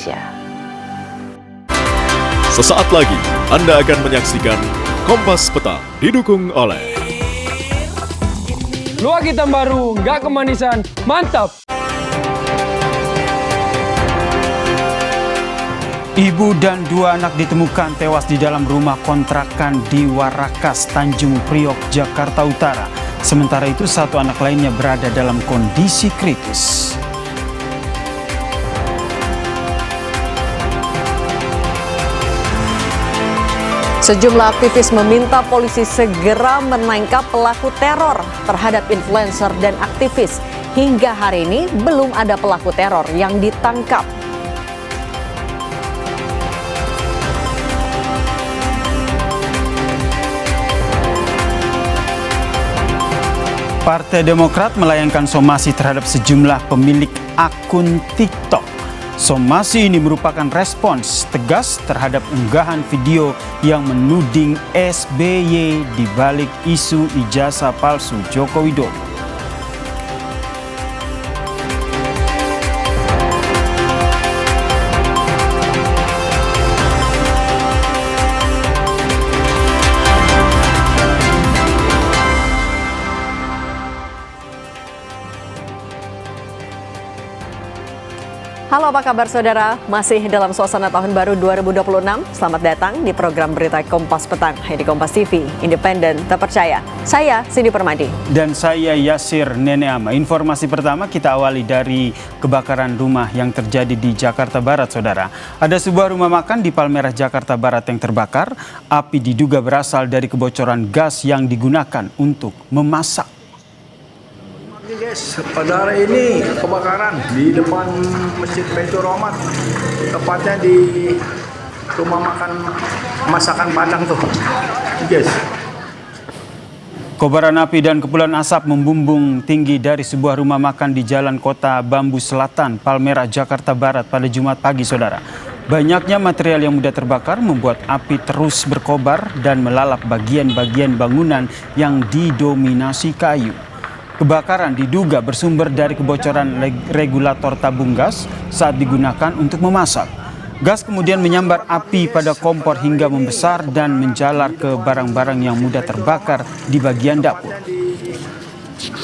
Indonesia. Sesaat lagi Anda akan menyaksikan Kompas Petang didukung oleh Luak hitam baru, nggak kemanisan, mantap! Ibu dan dua anak ditemukan tewas di dalam rumah kontrakan di Warakas, Tanjung Priok, Jakarta Utara. Sementara itu, satu anak lainnya berada dalam kondisi kritis. Sejumlah aktivis meminta polisi segera menangkap pelaku teror terhadap influencer dan aktivis. Hingga hari ini belum ada pelaku teror yang ditangkap. Partai Demokrat melayangkan somasi terhadap sejumlah pemilik akun TikTok. Somasi ini merupakan respons tegas terhadap unggahan video yang menuding SBY di balik isu ijazah palsu Joko Widodo. Halo, apa kabar saudara? Masih dalam suasana tahun baru 2026. Selamat datang di program berita Kompas Petang di Kompas TV, independen, terpercaya. Saya Cindy Permadi. Dan saya Yasir Neneama. Informasi pertama kita awali dari kebakaran rumah yang terjadi di Jakarta Barat, saudara. Ada sebuah rumah makan di Palmerah, Jakarta Barat yang terbakar. Api diduga berasal dari kebocoran gas yang digunakan untuk memasak. Guys, pada hari ini kebakaran di depan Masjid Baitur Rahmat, tepatnya di rumah makan masakan Padang tuh, guys. Kobaran api dan kepulan asap membumbung tinggi dari sebuah rumah makan di Jalan Kota Bambu Selatan, Palmerah, Jakarta Barat pada Jumat pagi, saudara. Banyaknya material yang mudah terbakar membuat api terus berkobar dan melalap bagian-bagian bangunan yang didominasi kayu. Kebakaran diduga bersumber dari kebocoran regulator tabung gas saat digunakan untuk memasak. Gas kemudian menyambar api pada kompor hingga membesar dan menjalar ke barang-barang yang mudah terbakar di bagian dapur.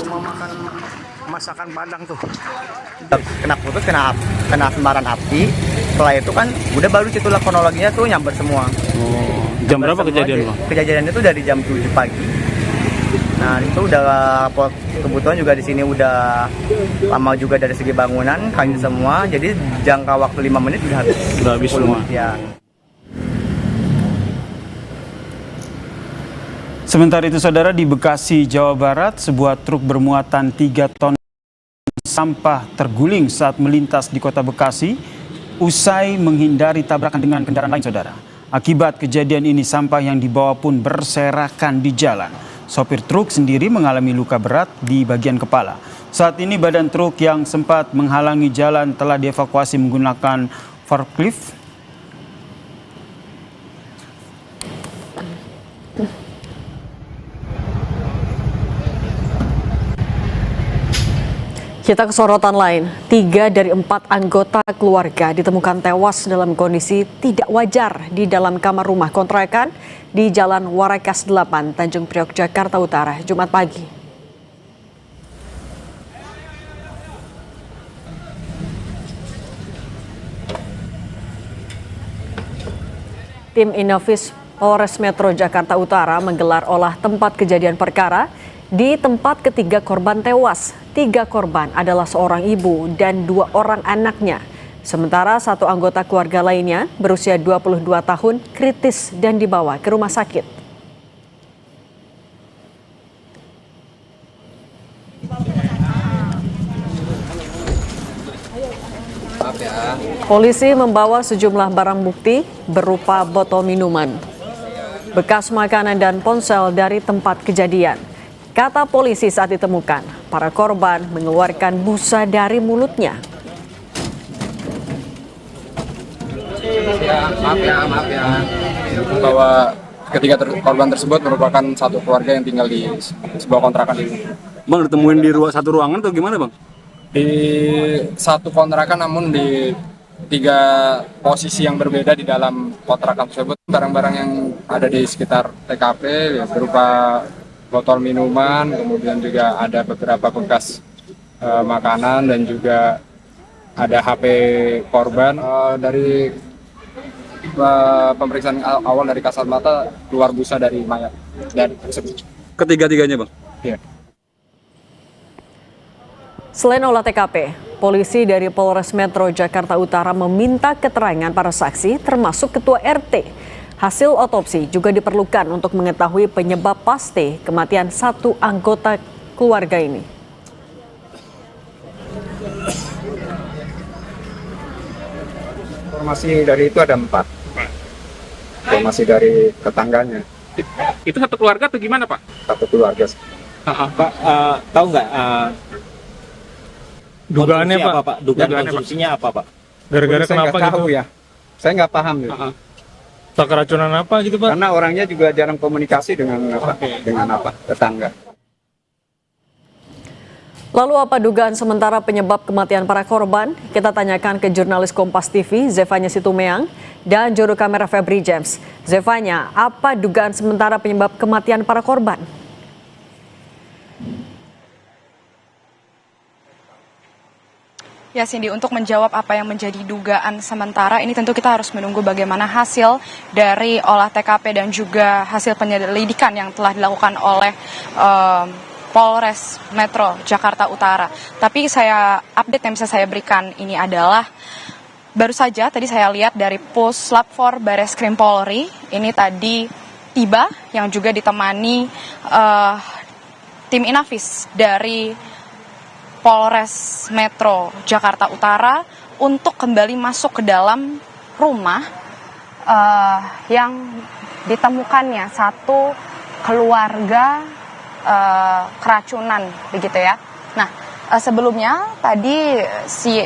Rumah makan masakan Padang tuh. Kena putus, kena sembaran api. Setelah itu kan udah baru situlah kronologinya tuh nyamber semua. Jam berapa kejadian, Bang? Kejadiannya itu dari jam 7 pagi. Nah, itu udah kebutuhan juga di sini udah lama juga dari segi bangunan, kayu semua. Jadi jangka waktu 5 menit udah habis semua. Ya. Sementara itu, saudara, di Bekasi, Jawa Barat, sebuah truk bermuatan 3 ton sampah terguling saat melintas di kota Bekasi usai menghindari tabrakan dengan kendaraan lain, saudara. Akibat kejadian ini, sampah yang dibawa pun berserakan di jalan. Sopir truk sendiri mengalami luka berat di bagian kepala. Saat ini badan truk yang sempat menghalangi jalan telah dievakuasi menggunakan forklift. Kita ke sorotan lain. 3 dari 4 anggota keluarga ditemukan tewas dalam kondisi tidak wajar di dalam kamar rumah kontrakan di Jalan Warakas 8, Tanjung Priok, Jakarta Utara, Jumat pagi. Tim Inafis Polres Metro Jakarta Utara menggelar olah tempat kejadian perkara di tempat ketiga korban tewas. 3 korban adalah seorang ibu dan 2 orang anaknya. Sementara 1 anggota keluarga lainnya berusia 22 tahun kritis dan dibawa ke rumah sakit. Polisi membawa sejumlah barang bukti berupa botol minuman, bekas makanan dan ponsel dari tempat kejadian. Kata polisi saat ditemukan, para korban mengeluarkan busa dari mulutnya. Maaf ya. Bahwa ketiga korban tersebut merupakan satu keluarga yang tinggal di sebuah kontrakan ini. Bang, ditemuin di satu ruangan atau gimana, Bang? Di satu kontrakan namun di tiga posisi yang berbeda di dalam kontrakan tersebut. Barang-barang yang ada di sekitar TKP ya, berupa botol minuman, kemudian juga ada beberapa bekas makanan dan juga ada HP korban. Dari pemeriksaan awal dari kasat mata keluar busa dari mayat dan tersebut. Ketiga-tiganya, Bang? Iya. Selain olah TKP, polisi dari Polres Metro Jakarta Utara meminta keterangan para saksi termasuk ketua RT. Hasil otopsi juga diperlukan untuk mengetahui penyebab pasti kematian satu anggota keluarga ini. Informasi dari itu ada 4. Informasi dari tetangganya. Itu satu keluarga atau gimana, Pak? Satu keluarga. Pak, tahu nggak Dugaannya, konsumsi Pak? apa, Pak? Dugaan Dugaannya, Pak? konsumsinya apa, Pak? Gara-gara Saya kenapa nggak gitu? tahu ya. Saya nggak paham ya. Tak keracunan apa gitu, Pak? Karena orangnya juga jarang komunikasi dengan tetangga. Lalu apa dugaan sementara penyebab kematian para korban? Kita tanyakan ke jurnalis Kompas TV, Zevanya Situmeang, dan juru kamera Febri James. Zevanya, apa dugaan sementara penyebab kematian para korban? Ya Cindy, untuk menjawab apa yang menjadi dugaan sementara ini tentu kita harus menunggu bagaimana hasil dari olah TKP dan juga hasil penyelidikan yang telah dilakukan oleh Polres Metro Jakarta Utara. Tapi update yang bisa saya berikan ini adalah baru saja tadi saya lihat dari Puslap 4 Bareskrim Polri ini tadi tiba yang juga ditemani tim Inavis dari Polres Metro Jakarta Utara untuk kembali masuk ke dalam rumah yang ditemukannya satu keluarga keracunan begitu ya. Nah, sebelumnya tadi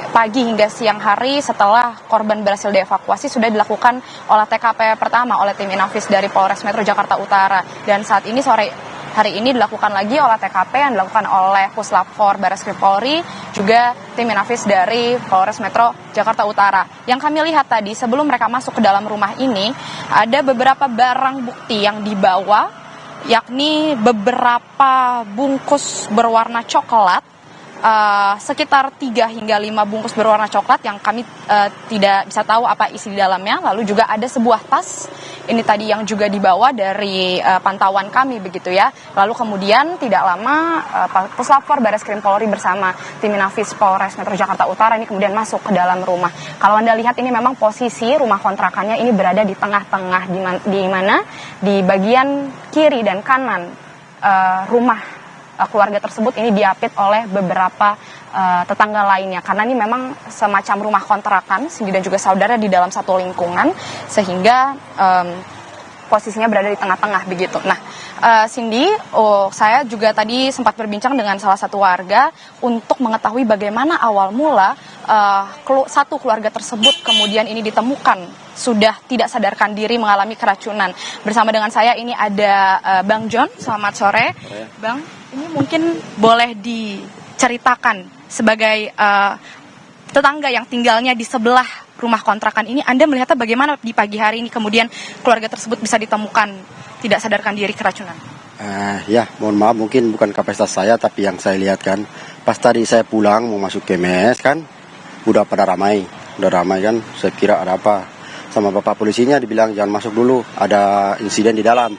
pagi hingga siang hari setelah korban berhasil dievakuasi sudah dilakukan olah TKP pertama oleh tim Inavis dari Polres Metro Jakarta Utara dan saat ini hari ini dilakukan lagi olah TKP yang dilakukan oleh Puslap 4 Bareskrim Polri, juga tim Inavis dari Polres Metro Jakarta Utara. Yang kami lihat tadi sebelum mereka masuk ke dalam rumah ini, ada beberapa barang bukti yang dibawa, yakni beberapa bungkus berwarna coklat, sekitar 3 hingga 5 bungkus berwarna coklat yang kami tidak bisa tahu apa isi di dalamnya. Lalu juga ada sebuah tas, ini tadi yang juga dibawa dari pantauan kami begitu ya. Lalu kemudian tidak lama Puslap 4 Bareskrim Polri bersama tim Inavis Polres Metro Jakarta Utara ini kemudian masuk ke dalam rumah. Kalau Anda lihat ini memang posisi rumah kontrakannya ini berada di tengah-tengah di mana di bagian kiri dan kanan rumah keluarga tersebut ini diapit oleh beberapa tetangga lainnya karena ini memang semacam rumah kontrakan Cindy dan juga saudara di dalam satu lingkungan sehingga posisinya berada di tengah-tengah begitu. Nah, Cindy, saya juga tadi sempat berbincang dengan salah satu warga untuk mengetahui bagaimana awal mula satu keluarga tersebut kemudian ini ditemukan sudah tidak sadarkan diri mengalami keracunan. Bersama dengan saya ini ada Bang John, selamat sore. Bang, ini mungkin boleh diceritakan sebagai tetangga yang tinggalnya di sebelah rumah kontrakan ini, Anda melihatnya bagaimana di pagi hari ini kemudian keluarga tersebut bisa ditemukan tidak sadarkan diri keracunan? Ya, mohon maaf mungkin bukan kapasitas saya, tapi yang saya lihat kan, pas tadi saya pulang mau masuk ke mes kan, udah ramai kan, saya kira ada apa. Sama bapak polisinya dibilang jangan masuk dulu, ada insiden di dalam.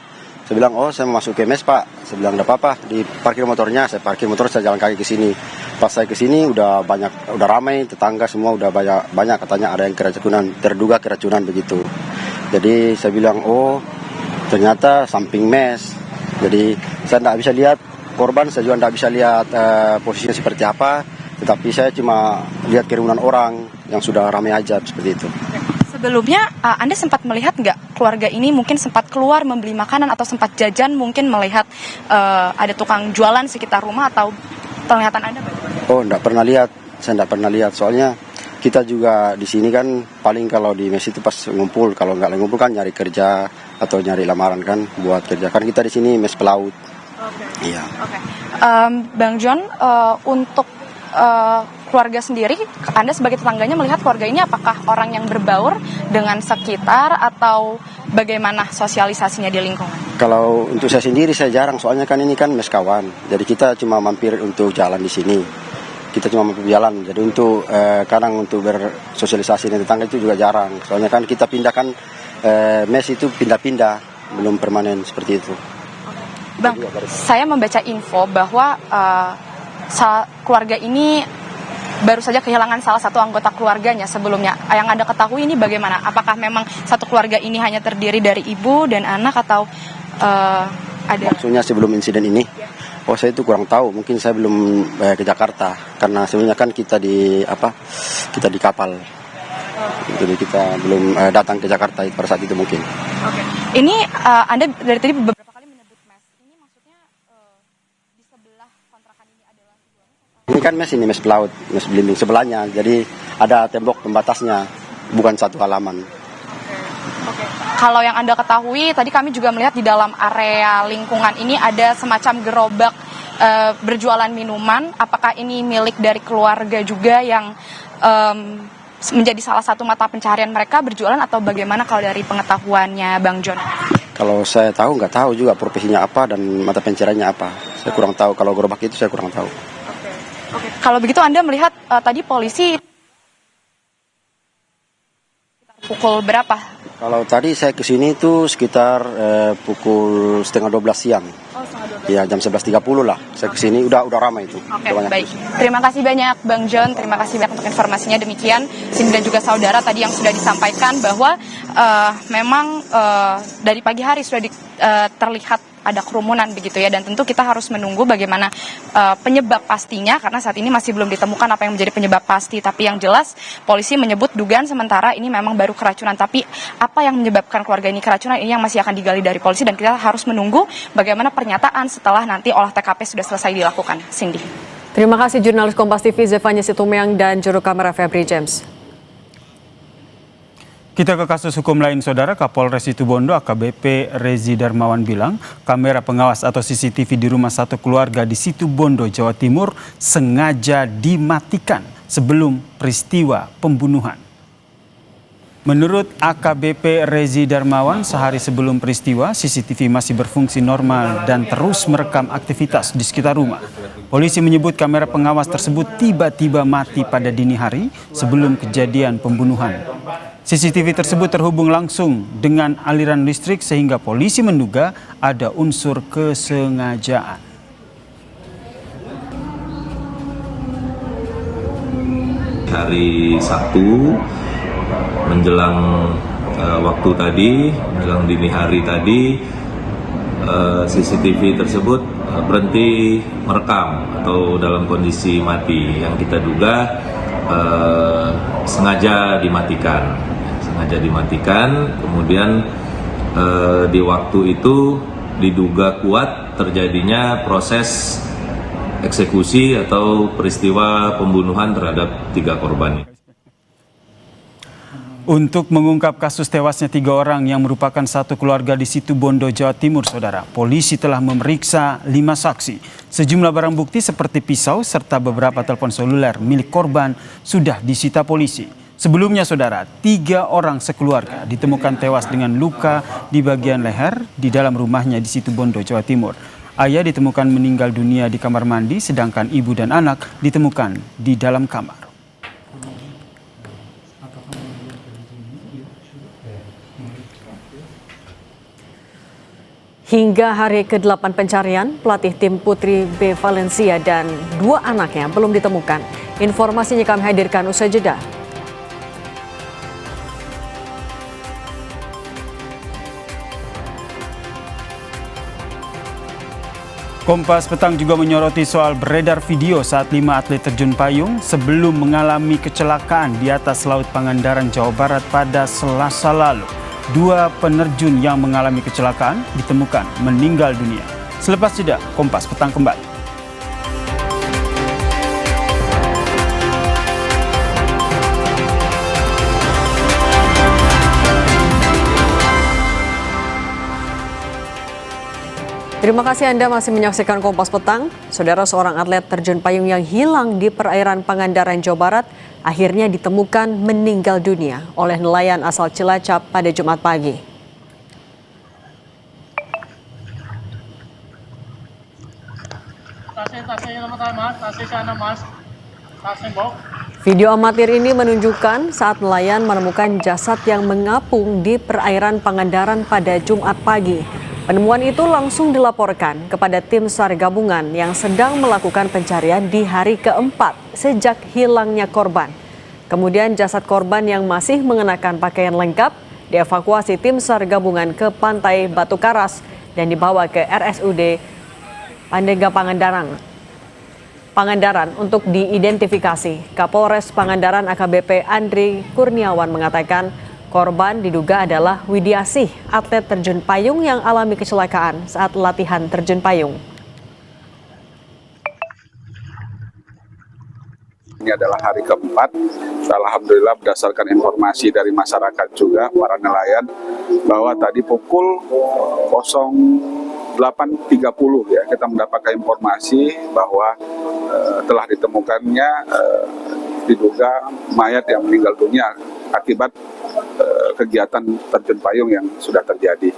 Saya bilang, oh saya mau masuk ke mes pak. Saya bilang, enggak apa-apa, di parkir motornya. Saya parkir motor, saya jalan kaki ke sini. Pas saya ke sini udah ramai, tetangga semua udah banyak katanya ada yang keracunan, terduga keracunan begitu. Jadi saya bilang, oh ternyata samping mes. Jadi saya tidak bisa lihat korban, saya juga tidak bisa lihat posisinya seperti apa. Tetapi saya cuma lihat kerumunan orang yang sudah ramai aja seperti itu. Sebelumnya Anda sempat melihat nggak keluarga ini mungkin sempat keluar membeli makanan atau sempat jajan, mungkin melihat ada tukang jualan sekitar rumah atau penglihatan Anda bagaimana? Oh, enggak pernah lihat. Saya enggak pernah lihat. Soalnya kita juga di sini kan paling kalau di mes itu pas ngumpul, kalau enggak ngumpul kan nyari kerja atau nyari lamaran kan buat kerja. Kan kita di sini mes pelaut. Oke. Iya. Oke. Bang John, untuk keluarga sendiri, Anda sebagai tetangganya melihat keluarga ini apakah orang yang berbaur dengan sekitar atau bagaimana sosialisasinya di lingkungan? Kalau untuk saya sendiri saya jarang, soalnya kan ini kan mes kawan. Jadi kita cuma mampir untuk jalan di sini. Kita cuma mampir jalan. Jadi untuk kadang untuk bersosialisasi dengan tetangga itu juga jarang. Soalnya kan kita pindahkan mes itu pindah-pindah, belum permanen seperti itu. Bang, saya membaca info bahwa keluarga ini baru saja kehilangan salah satu anggota keluarganya sebelumnya. Yang Anda ketahui ini bagaimana? Apakah memang satu keluarga ini hanya terdiri dari ibu dan anak atau ada? Maksudnya sebelum insiden ini? Oh, saya itu kurang tahu. Mungkin saya belum ke Jakarta karena sebenarnya kan kita di kapal. Jadi kita belum datang ke Jakarta pada saat itu mungkin. Oke. Ini Anda dari tadi beberapa kali menyebut mes. Ini maksudnya di sebelah kontrakan ini adalah ini kan mes pelaut, mes belimbing sebelahnya. Jadi ada tembok pembatasnya, bukan satu halaman. Oke. Kalau yang Anda ketahui, tadi kami juga melihat di dalam area lingkungan ini ada semacam gerobak berjualan minuman. Apakah ini milik dari keluarga juga yang menjadi salah satu mata pencaharian mereka berjualan atau bagaimana kalau dari pengetahuannya Bang John? Kalau saya tahu, nggak tahu juga profesinya apa dan mata pencahariannya apa. Saya kurang tahu. Kalau gerobak itu saya kurang tahu. Oke. Kalau begitu Anda melihat tadi polisi pukul berapa? Kalau tadi saya kesini itu sekitar pukul 11:30 siang. Oh, 11:30. Ya, jam 11:30 lah. Saya kesini udah ramai itu. Oke, baik. Terima kasih banyak Bang John, terima kasih banyak untuk informasinya. Demikian Cindy dan juga saudara tadi yang sudah disampaikan bahwa memang dari pagi hari sudah terlihat ada kerumunan begitu ya, dan tentu kita harus menunggu bagaimana penyebab pastinya karena saat ini masih belum ditemukan apa yang menjadi penyebab pasti. Tapi yang jelas polisi menyebut dugaan sementara ini memang baru keracunan, tapi apa yang menyebabkan keluarga ini keracunan ini yang masih akan digali dari polisi dan kita harus menunggu bagaimana pernyataan setelah nanti olah TKP sudah selesai dilakukan. Cindy. Terima kasih jurnalis Kompas TV Zevanya Situmeang dan juru kamera Febri James. Kita ke kasus hukum lain, Saudara. Kapolres Situbondo AKBP Rezi Darmawan bilang kamera pengawas atau CCTV di rumah satu keluarga di Situbondo, Jawa Timur sengaja dimatikan sebelum peristiwa pembunuhan. Menurut AKBP Rezi Darmawan, sehari sebelum peristiwa, CCTV masih berfungsi normal dan terus merekam aktivitas di sekitar rumah. Polisi menyebut kamera pengawas tersebut tiba-tiba mati pada dini hari sebelum kejadian pembunuhan. CCTV tersebut terhubung langsung dengan aliran listrik sehingga polisi menduga ada unsur kesengajaan. Hari Sabtu menjelang waktu tadi, menjelang dini hari tadi, CCTV tersebut berhenti merekam atau dalam kondisi mati yang kita duga sengaja dimatikan. Kemudian di waktu itu diduga kuat terjadinya proses eksekusi atau peristiwa pembunuhan terhadap 3 korban. Untuk mengungkap kasus tewasnya 3 orang yang merupakan satu keluarga di Situbondo, Jawa Timur, Saudara, polisi telah memeriksa 5 saksi. Sejumlah barang bukti seperti pisau serta beberapa telepon seluler milik korban sudah disita polisi. Sebelumnya, Saudara, 3 orang sekeluarga ditemukan tewas dengan luka di bagian leher di dalam rumahnya di Situbondo, Jawa Timur. Ayah ditemukan meninggal dunia di kamar mandi, sedangkan ibu dan anak ditemukan di dalam kamar. Hingga hari ke-8 pencarian, pelatih tim Putri B Valencia dan 2 anaknya belum ditemukan. Informasinya kami hadirkan usai jeda. Kompas Petang juga menyoroti soal beredar video saat 5 atlet terjun payung sebelum mengalami kecelakaan di atas Laut Pangandaran, Jawa Barat pada Selasa lalu. 2 penerjun yang mengalami kecelakaan ditemukan meninggal dunia. Selepas jeda, Kompas Petang kembali. Terima kasih Anda masih menyaksikan Kompas Petang. Saudara, seorang atlet terjun payung yang hilang di perairan Pangandaran, Jawa Barat akhirnya ditemukan meninggal dunia oleh nelayan asal Cilacap pada Jumat pagi. Video amatir ini menunjukkan saat nelayan menemukan jasad yang mengapung di perairan Pangandaran pada Jumat pagi. Penemuan itu langsung dilaporkan kepada tim SAR gabungan yang sedang melakukan pencarian di hari keempat sejak hilangnya korban. Kemudian jasad korban yang masih mengenakan pakaian lengkap dievakuasi tim SAR gabungan ke pantai Batu Karas dan dibawa ke RSUD Pandega Pangandaran untuk diidentifikasi. Kapolres Pangandaran AKBP Andri Kurniawan mengatakan korban diduga adalah Widiasih, atlet terjun payung yang alami kecelakaan saat latihan terjun payung. Ini adalah hari keempat. Alhamdulillah berdasarkan informasi dari masyarakat juga, para nelayan, bahwa tadi pukul 08.30 ya kita mendapatkan informasi bahwa telah ditemukannya diduga mayat yang meninggal dunia akibat kegiatan terjun payung yang sudah terjadi.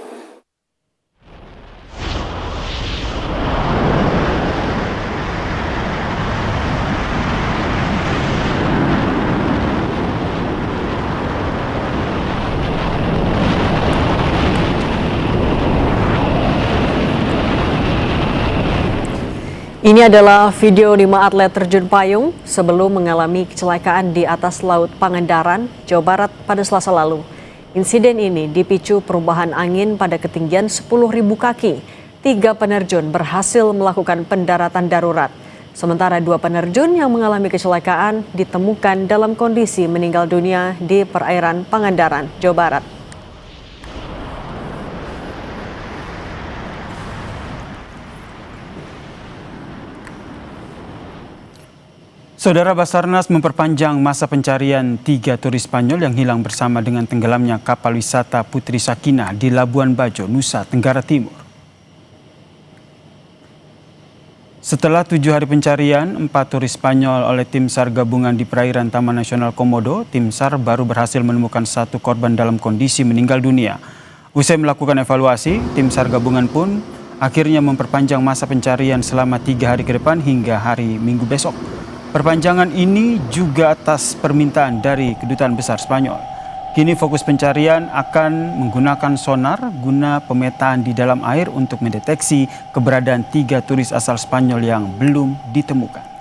Ini adalah video 5 atlet terjun payung sebelum mengalami kecelakaan di atas Laut Pangandaran, Jawa Barat pada Selasa lalu. Insiden ini dipicu perubahan angin pada ketinggian 10.000 kaki. 3 penerjun berhasil melakukan pendaratan darurat. Sementara 2 penerjun yang mengalami kecelakaan ditemukan dalam kondisi meninggal dunia di perairan Pangandaran, Jawa Barat. Saudara, Basarnas memperpanjang masa pencarian 3 turis Spanyol yang hilang bersama dengan tenggelamnya kapal wisata Putri Sakinah di Labuan Bajo, Nusa Tenggara Timur. Setelah 7 hari pencarian 4 turis Spanyol oleh tim SAR gabungan di perairan Taman Nasional Komodo, tim SAR baru berhasil menemukan 1 korban dalam kondisi meninggal dunia. Usai melakukan evaluasi, tim SAR gabungan pun akhirnya memperpanjang masa pencarian selama 3 hari ke depan hingga hari Minggu besok. Perpanjangan ini juga atas permintaan dari Kedutaan Besar Spanyol. Kini fokus pencarian akan menggunakan sonar guna pemetaan di dalam air untuk mendeteksi keberadaan 3 turis asal Spanyol yang belum ditemukan.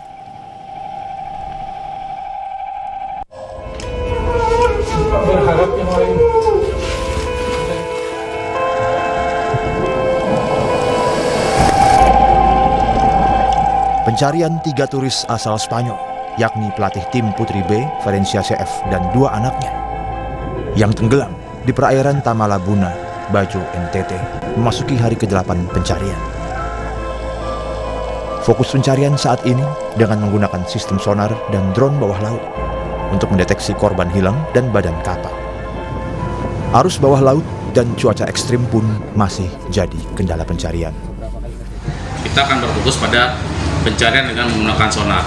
Pencarian 3 turis asal Spanyol, yakni pelatih tim Putri B, Valencia CF, dan 2 anaknya, yang tenggelam di perairan Tamalabuna, Bajo, NTT, memasuki hari ke-8 pencarian. Fokus pencarian saat ini dengan menggunakan sistem sonar dan drone bawah laut untuk mendeteksi korban hilang dan badan kapal. Arus bawah laut dan cuaca ekstrim pun masih jadi kendala pencarian. Kita akan berfokus pada pencarian dengan menggunakan sonar.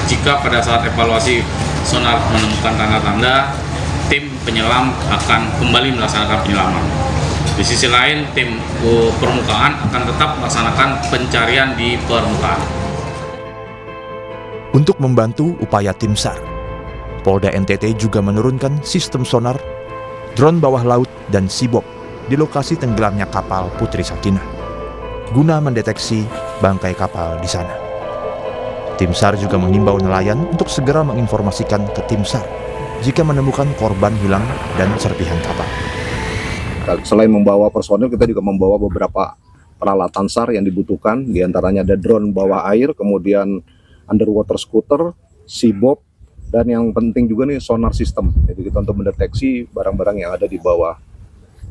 Jika pada saat evaluasi sonar menemukan tanda-tanda, tim penyelam akan kembali melaksanakan penyelaman. Di sisi lain, tim permukaan akan tetap melaksanakan pencarian di permukaan. Untuk membantu upaya tim SAR, Polda NTT juga menurunkan sistem sonar, drone bawah laut, dan Seabob di lokasi tenggelamnya kapal Putri Sakinah, guna mendeteksi bangkai kapal di sana. Tim SAR juga mengimbau nelayan untuk segera menginformasikan ke tim SAR jika menemukan korban hilang dan serpihan kapal. Selain membawa personil, kita juga membawa beberapa peralatan SAR yang dibutuhkan. Di antaranya ada drone bawah air, kemudian underwater scooter, Seabob, dan yang penting juga nih sonar system. Jadi kita untuk mendeteksi barang-barang yang ada di bawah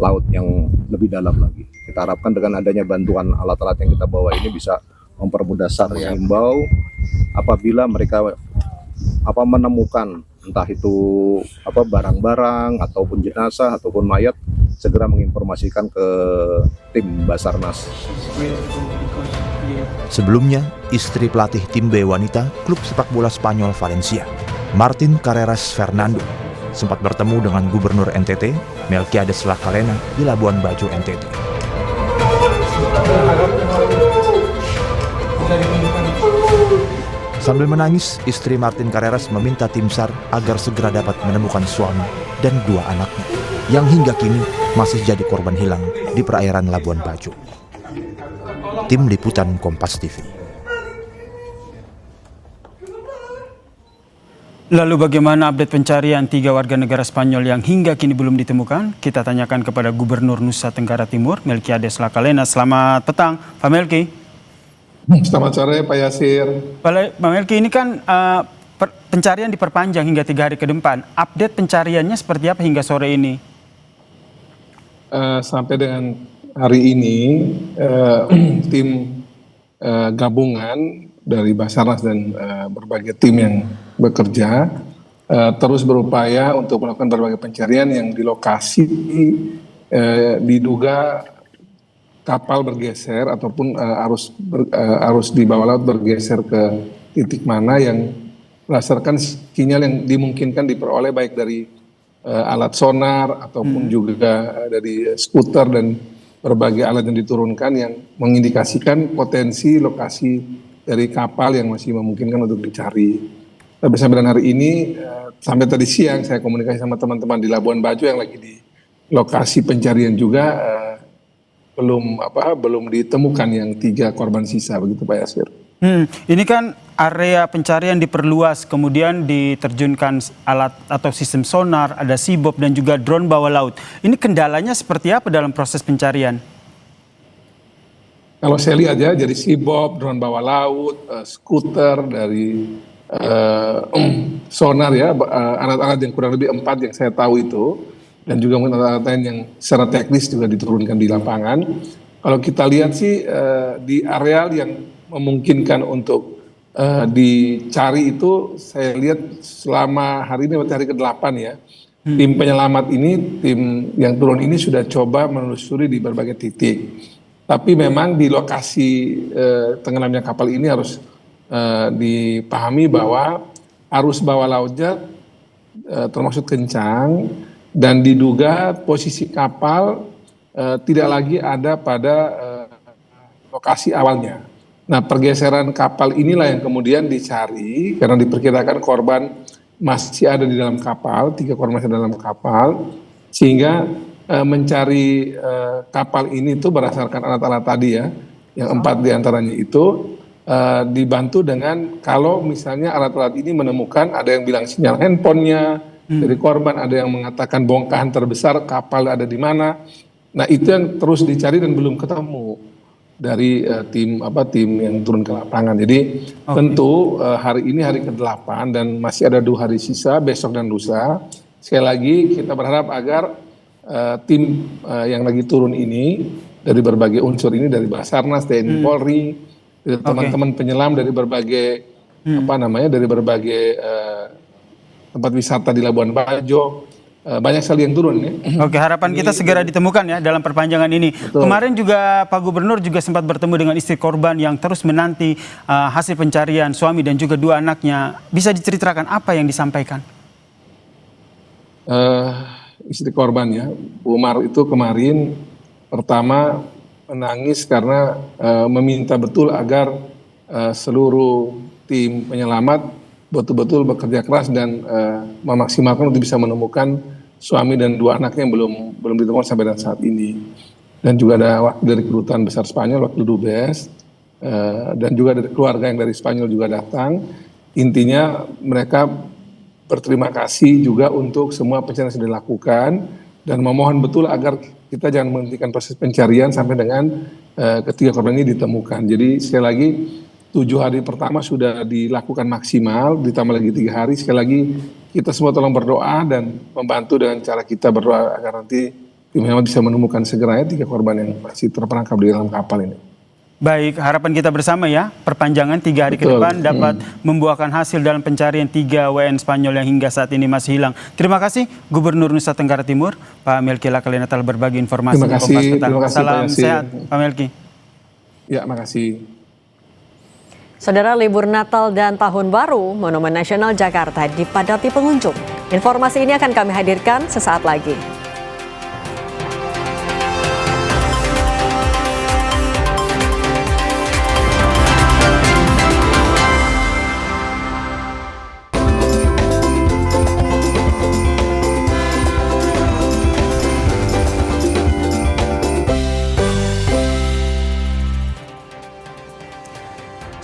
laut yang lebih dalam lagi. Kita harapkan dengan adanya bantuan alat-alat yang kita bawa ini bisa mempermudah SAR yang himbau apabila mereka menemukan entah itu barang-barang ataupun jenazah ataupun mayat, segera menginformasikan ke tim Basarnas. Sebelumnya, istri pelatih tim B wanita klub sepak bola Spanyol Valencia, Martin Carreras Fernando, sempat bertemu dengan Gubernur NTT, Melquiades Lakalena, di Labuan Bajo, NTT. Sambil menangis, istri Martin Carreras meminta tim SAR agar segera dapat menemukan suami dan 2 anaknya, yang hingga kini masih jadi korban hilang di perairan Labuan Bajo. Tim Liputan Kompas TV. Lalu bagaimana update pencarian 3 warga negara Spanyol yang hingga kini belum ditemukan? Kita tanyakan kepada Gubernur Nusa Tenggara Timur, Melquiades Lakalena. Selamat petang, Pak Melki. Selamat sore, Pak Yasir. Pak Melki, ini kan pencarian diperpanjang hingga 3 hari ke depan. Update pencariannya seperti apa hingga sore ini? Sampai dengan hari ini, tim gabungan dari Basarnas dan berbagai tim yang bekerja terus berupaya untuk melakukan berbagai pencarian yang di lokasi diduga kapal bergeser ataupun arus di bawah laut bergeser ke titik mana yang berdasarkan sinyal yang dimungkinkan diperoleh baik dari alat sonar ataupun juga dari skuter dan berbagai alat yang diturunkan yang mengindikasikan potensi lokasi dari kapal yang masih memungkinkan untuk dicari. Tapi sampai dengan hari ini, sampai tadi siang saya komunikasi sama teman-teman di Labuan Bajo yang lagi di lokasi pencarian juga, belum ditemukan yang 3 korban sisa, begitu Pak Yasir. Ini kan area pencarian diperluas, kemudian diterjunkan alat atau sistem sonar, ada Seabob dan juga drone bawah laut. Ini kendalanya seperti apa dalam proses pencarian? Kalau saya lihat ya, jadi Seabob, drone bawah laut, skuter dari sonar ya, alat-alat yang kurang lebih 4 yang saya tahu itu, dan juga mungkin alat-alat lain yang secara teknis juga diturunkan di lapangan. Kalau kita lihat sih di areal yang memungkinkan untuk dicari itu, saya lihat selama hari ini berarti hari ke-8 ya, tim penyelamat ini, tim yang turun ini sudah coba menelusuri di berbagai titik. Tapi memang di lokasi tenggelamnya kapal ini harus dipahami bahwa arus bawah lautnya termasuk kencang dan diduga posisi kapal tidak lagi ada pada lokasi awalnya. Nah, pergeseran kapal inilah yang kemudian dicari karena diperkirakan korban masih ada di dalam kapal, 3 korban masih ada dalam kapal, sehingga mencari kapal ini itu berdasarkan alat-alat tadi ya, yang 4 diantaranya itu dibantu dengan kalau misalnya alat-alat ini menemukan ada yang bilang sinyal handphonenya dari korban, ada yang mengatakan bongkahan terbesar kapal ada di mana. Nah, itu yang terus dicari dan belum ketemu dari tim yang turun ke lapangan. Jadi tentu hari ini hari ke-8 dan masih ada 2 hari sisa, besok dan lusa. Sekali lagi kita berharap agar tim yang lagi turun ini dari berbagai unsur ini, dari Basarnas, TNI, Polri, dari teman-teman penyelam dari berbagai dari berbagai tempat wisata di Labuan Bajo, banyak sekali yang turun ya. Oke, harapan kita segera ditemukan ya dalam perpanjangan ini. Betul. Kemarin juga Pak Gubernur juga sempat bertemu dengan istri korban yang terus menanti hasil pencarian suami dan juga 2 anaknya. Bisa diceritakan apa yang disampaikan? Istri korban ya, Bu Umar itu kemarin pertama menangis karena meminta betul agar seluruh tim penyelamat betul-betul bekerja keras dan memaksimalkan untuk bisa menemukan suami dan 2 anaknya yang belum ditemukan sampai dengan saat ini. Dan juga ada wakil dari Kedutaan Besar Spanyol, wakil Dubes, dan juga dari keluarga yang dari Spanyol juga datang. Intinya mereka berterima kasih juga untuk semua pencarian yang sudah dilakukan dan memohon betul agar kita jangan menghentikan proses pencarian sampai dengan ketiga korban ini ditemukan. Jadi sekali lagi 7 hari pertama sudah dilakukan maksimal, ditambah lagi 3 hari. Sekali lagi kita semua tolong berdoa dan membantu dengan cara kita berdoa agar nanti tim penyelamat bisa menemukan segera 3 korban yang masih terperangkap di dalam kapal ini. Baik, harapan kita bersama ya, perpanjangan 3 hari ke depan dapat membuahkan hasil dalam pencarian 3 WN Spanyol yang hingga saat ini masih hilang. Terima kasih Gubernur Nusa Tenggara Timur, Pak Melki Lakalina telah berbagi informasi di Kompas Petang. Salam sehat, Pak Melki. Ya, makasih. Saudara, libur Natal dan Tahun Baru, Monumen Nasional Jakarta dipadati pengunjung. Informasi ini akan kami hadirkan sesaat lagi.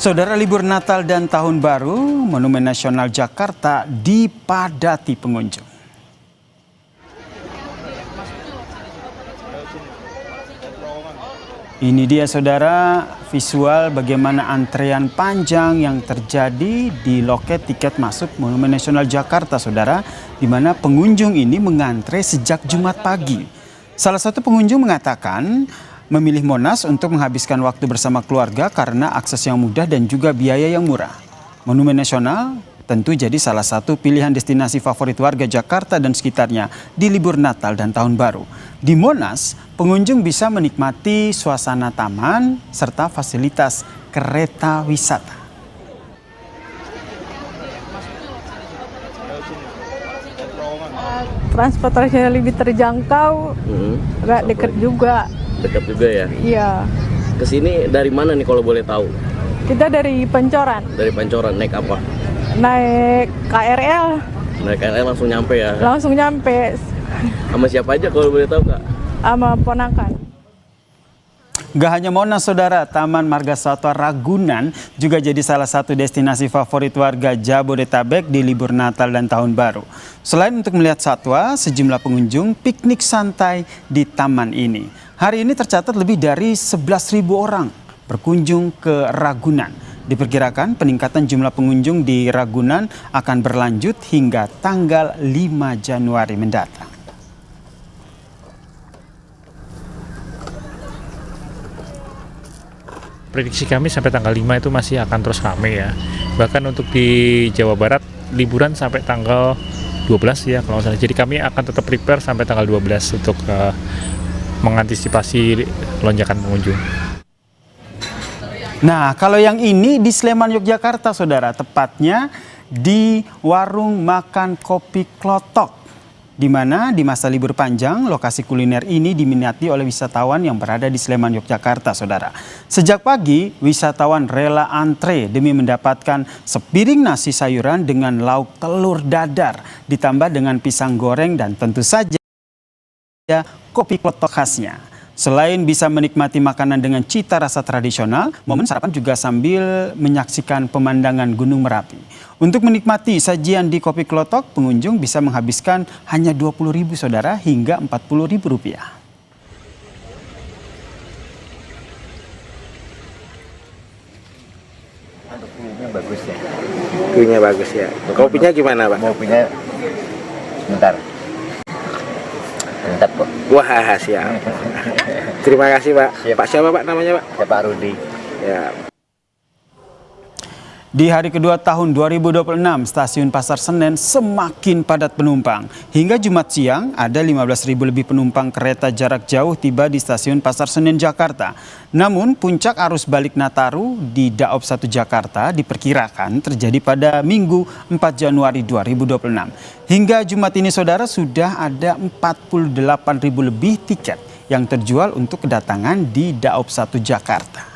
Saudara, libur Natal dan Tahun Baru, Monumen Nasional Jakarta dipadati pengunjung. Ini dia saudara visual bagaimana antrean panjang yang terjadi di loket tiket masuk Monumen Nasional Jakarta saudara, di mana pengunjung ini mengantre sejak Jumat pagi. Salah satu pengunjung mengatakan memilih Monas untuk menghabiskan waktu bersama keluarga karena akses yang mudah dan juga biaya yang murah. Monumen Nasional tentu jadi salah satu pilihan destinasi favorit warga Jakarta dan sekitarnya di libur Natal dan Tahun Baru. Di Monas, pengunjung bisa menikmati suasana taman serta fasilitas kereta wisata. Transportasinya lebih terjangkau, nggak deket juga. Dekat juga ya? Iya. Kesini dari mana nih kalau boleh tahu? Kita dari Pancoran. Dari Pancoran, naik apa? Naik KRL. Naik KRL langsung nyampe ya? Langsung nyampe. Sama siapa aja kalau boleh tahu Kak? Sama ponakan. Gak hanya Monas saudara, Taman Marga Satwa Ragunan juga jadi salah satu destinasi favorit warga Jabodetabek di libur Natal dan Tahun Baru. Selain untuk melihat satwa, sejumlah pengunjung piknik santai di taman ini. Hari ini tercatat lebih dari 11.000 orang berkunjung ke Ragunan. Diperkirakan peningkatan jumlah pengunjung di Ragunan akan berlanjut hingga tanggal 5 Januari mendatang. Prediksi kami sampai tanggal 5 itu masih akan terus ramai ya. Bahkan untuk di Jawa Barat liburan sampai tanggal 12 ya kalau nggak salah. Jadi kami akan tetap prepare sampai tanggal 12 untuk mengantisipasi lonjakan pengunjung. Nah, kalau yang ini di Sleman, Yogyakarta saudara, tepatnya di warung makan kopi Klotok. Di mana di masa libur panjang, lokasi kuliner ini diminati oleh wisatawan yang berada di Sleman, Yogyakarta, saudara. Sejak pagi, wisatawan rela antre demi mendapatkan sepiring nasi sayuran dengan lauk telur dadar, ditambah dengan pisang goreng dan tentu saja kopi Klotok khasnya. Selain bisa menikmati makanan dengan cita rasa tradisional, momen sarapan juga sambil menyaksikan pemandangan Gunung Merapi. Untuk menikmati sajian di Kopi Klotok, pengunjung bisa menghabiskan hanya 20.000 saudara hingga 40.000 rupiah. Kuenya bagus ya. Kuenya bagus ya. Kopinya gimana Pak? Kopinya sebentar. Mantap kok. Wah, siap. Terima kasih Pak. Siap. Pak siapa Pak namanya Pak? Ya, Pak Rudi. Ya. Di hari kedua tahun 2026, stasiun Pasar Senen semakin padat penumpang. Hingga Jumat siang, ada 15.000 lebih penumpang kereta jarak jauh tiba di stasiun Pasar Senen Jakarta. Namun, puncak arus balik Nataru di Daop 1 Jakarta diperkirakan terjadi pada Minggu 4 Januari 2026. Hingga Jumat ini, saudara, sudah ada 48.000 lebih tiket yang terjual untuk kedatangan di Daop 1 Jakarta.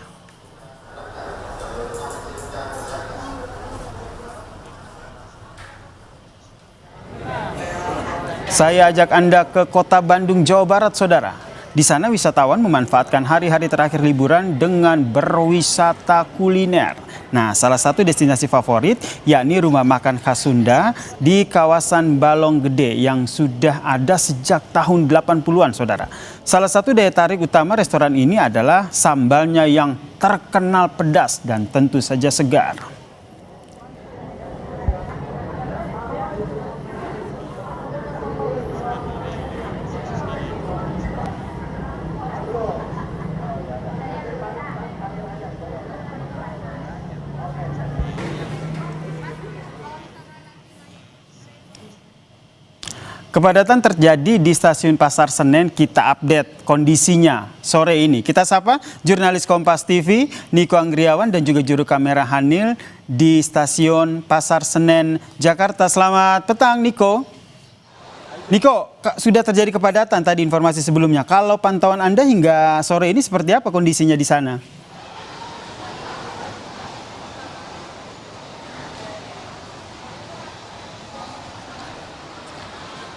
Saya ajak Anda ke kota Bandung, Jawa Barat, saudara. Di sana wisatawan memanfaatkan hari-hari terakhir liburan dengan berwisata kuliner. Nah, salah satu destinasi favorit yakni rumah makan khas Sunda di kawasan Balong Gede yang sudah ada sejak tahun 80-an, saudara. Salah satu daya tarik utama restoran ini adalah sambalnya yang terkenal pedas dan tentu saja segar. Kepadatan terjadi di stasiun Pasar Senen, kita update kondisinya sore ini. Kita sapa jurnalis Kompas TV Niko Anggriawan dan juga juru kamera Hanil di stasiun Pasar Senen, Jakarta. Selamat petang Niko. Niko, sudah terjadi kepadatan tadi informasi sebelumnya. Kalau pantauan Anda hingga sore ini seperti apa kondisinya di sana?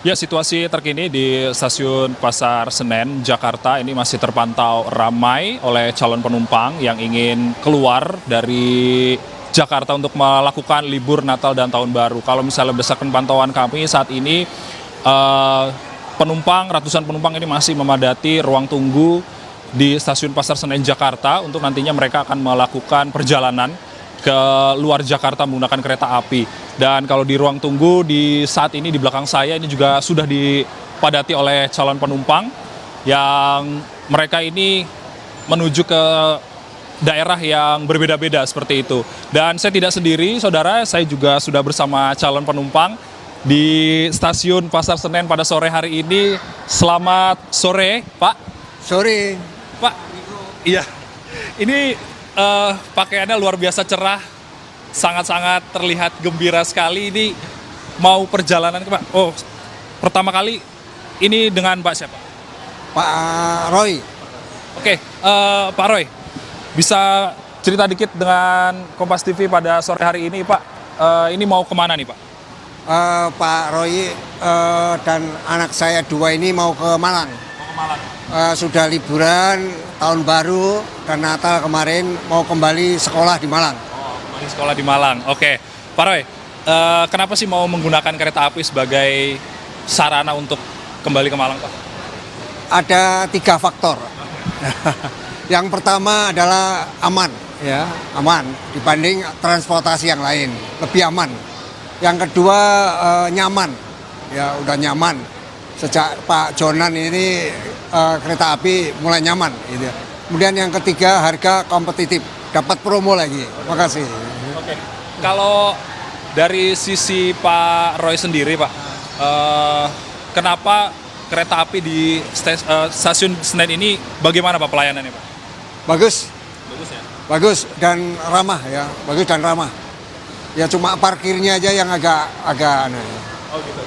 Ya, situasi terkini di stasiun Pasar Senen, Jakarta ini masih terpantau ramai oleh calon penumpang yang ingin keluar dari Jakarta untuk melakukan libur Natal dan Tahun Baru. Kalau misalnya berdasarkan pantauan kami saat ini, ratusan penumpang ini masih memadati ruang tunggu di stasiun Pasar Senen, Jakarta untuk nantinya mereka akan melakukan perjalanan ke luar Jakarta menggunakan kereta api. Dan kalau di ruang tunggu di saat ini di belakang saya ini juga sudah dipadati oleh calon penumpang yang mereka ini menuju ke daerah yang berbeda-beda seperti itu. Dan saya tidak sendiri, saudara, saya juga sudah bersama calon penumpang di stasiun Pasar Senen pada sore hari ini. Selamat sore, Pak. Sore. Pak, iya. Ini pakaiannya luar biasa cerah, sangat-sangat terlihat gembira sekali. Ini mau perjalanan ke Pak? Oh, pertama kali ini dengan Pak siapa? Pak Roy. Oke, Pak Roy, bisa cerita dikit dengan Kompas TV pada sore hari ini, Pak? Ini mau kemana nih, Pak? Pak Roy dan anak saya 2 ini mau ke Malang. Mau ke Malang. Sudah liburan tahun baru dan Natal kemarin, mau kembali sekolah di Malang. Oh, kembali sekolah di Malang. Oke, Pak Roy, kenapa sih mau menggunakan kereta api sebagai sarana untuk kembali ke Malang, Pak? Ada 3 faktor. Yang pertama adalah aman, ya, aman dibanding transportasi yang lain, lebih aman. Yang kedua nyaman, ya udah nyaman. Sejak Pak Jonan ini kereta api mulai nyaman, gitu. Kemudian yang ketiga harga kompetitif, dapat promo lagi. Makasih. Oke. Kalau dari sisi Pak Roy sendiri, Pak, kenapa kereta api di stasiun Senen ini bagaimana Pak pelayanannya, Pak? Bagus. Bagus ya. Bagus dan ramah ya, bagus dan ramah. Ya cuma parkirnya aja yang agak Oh gitu.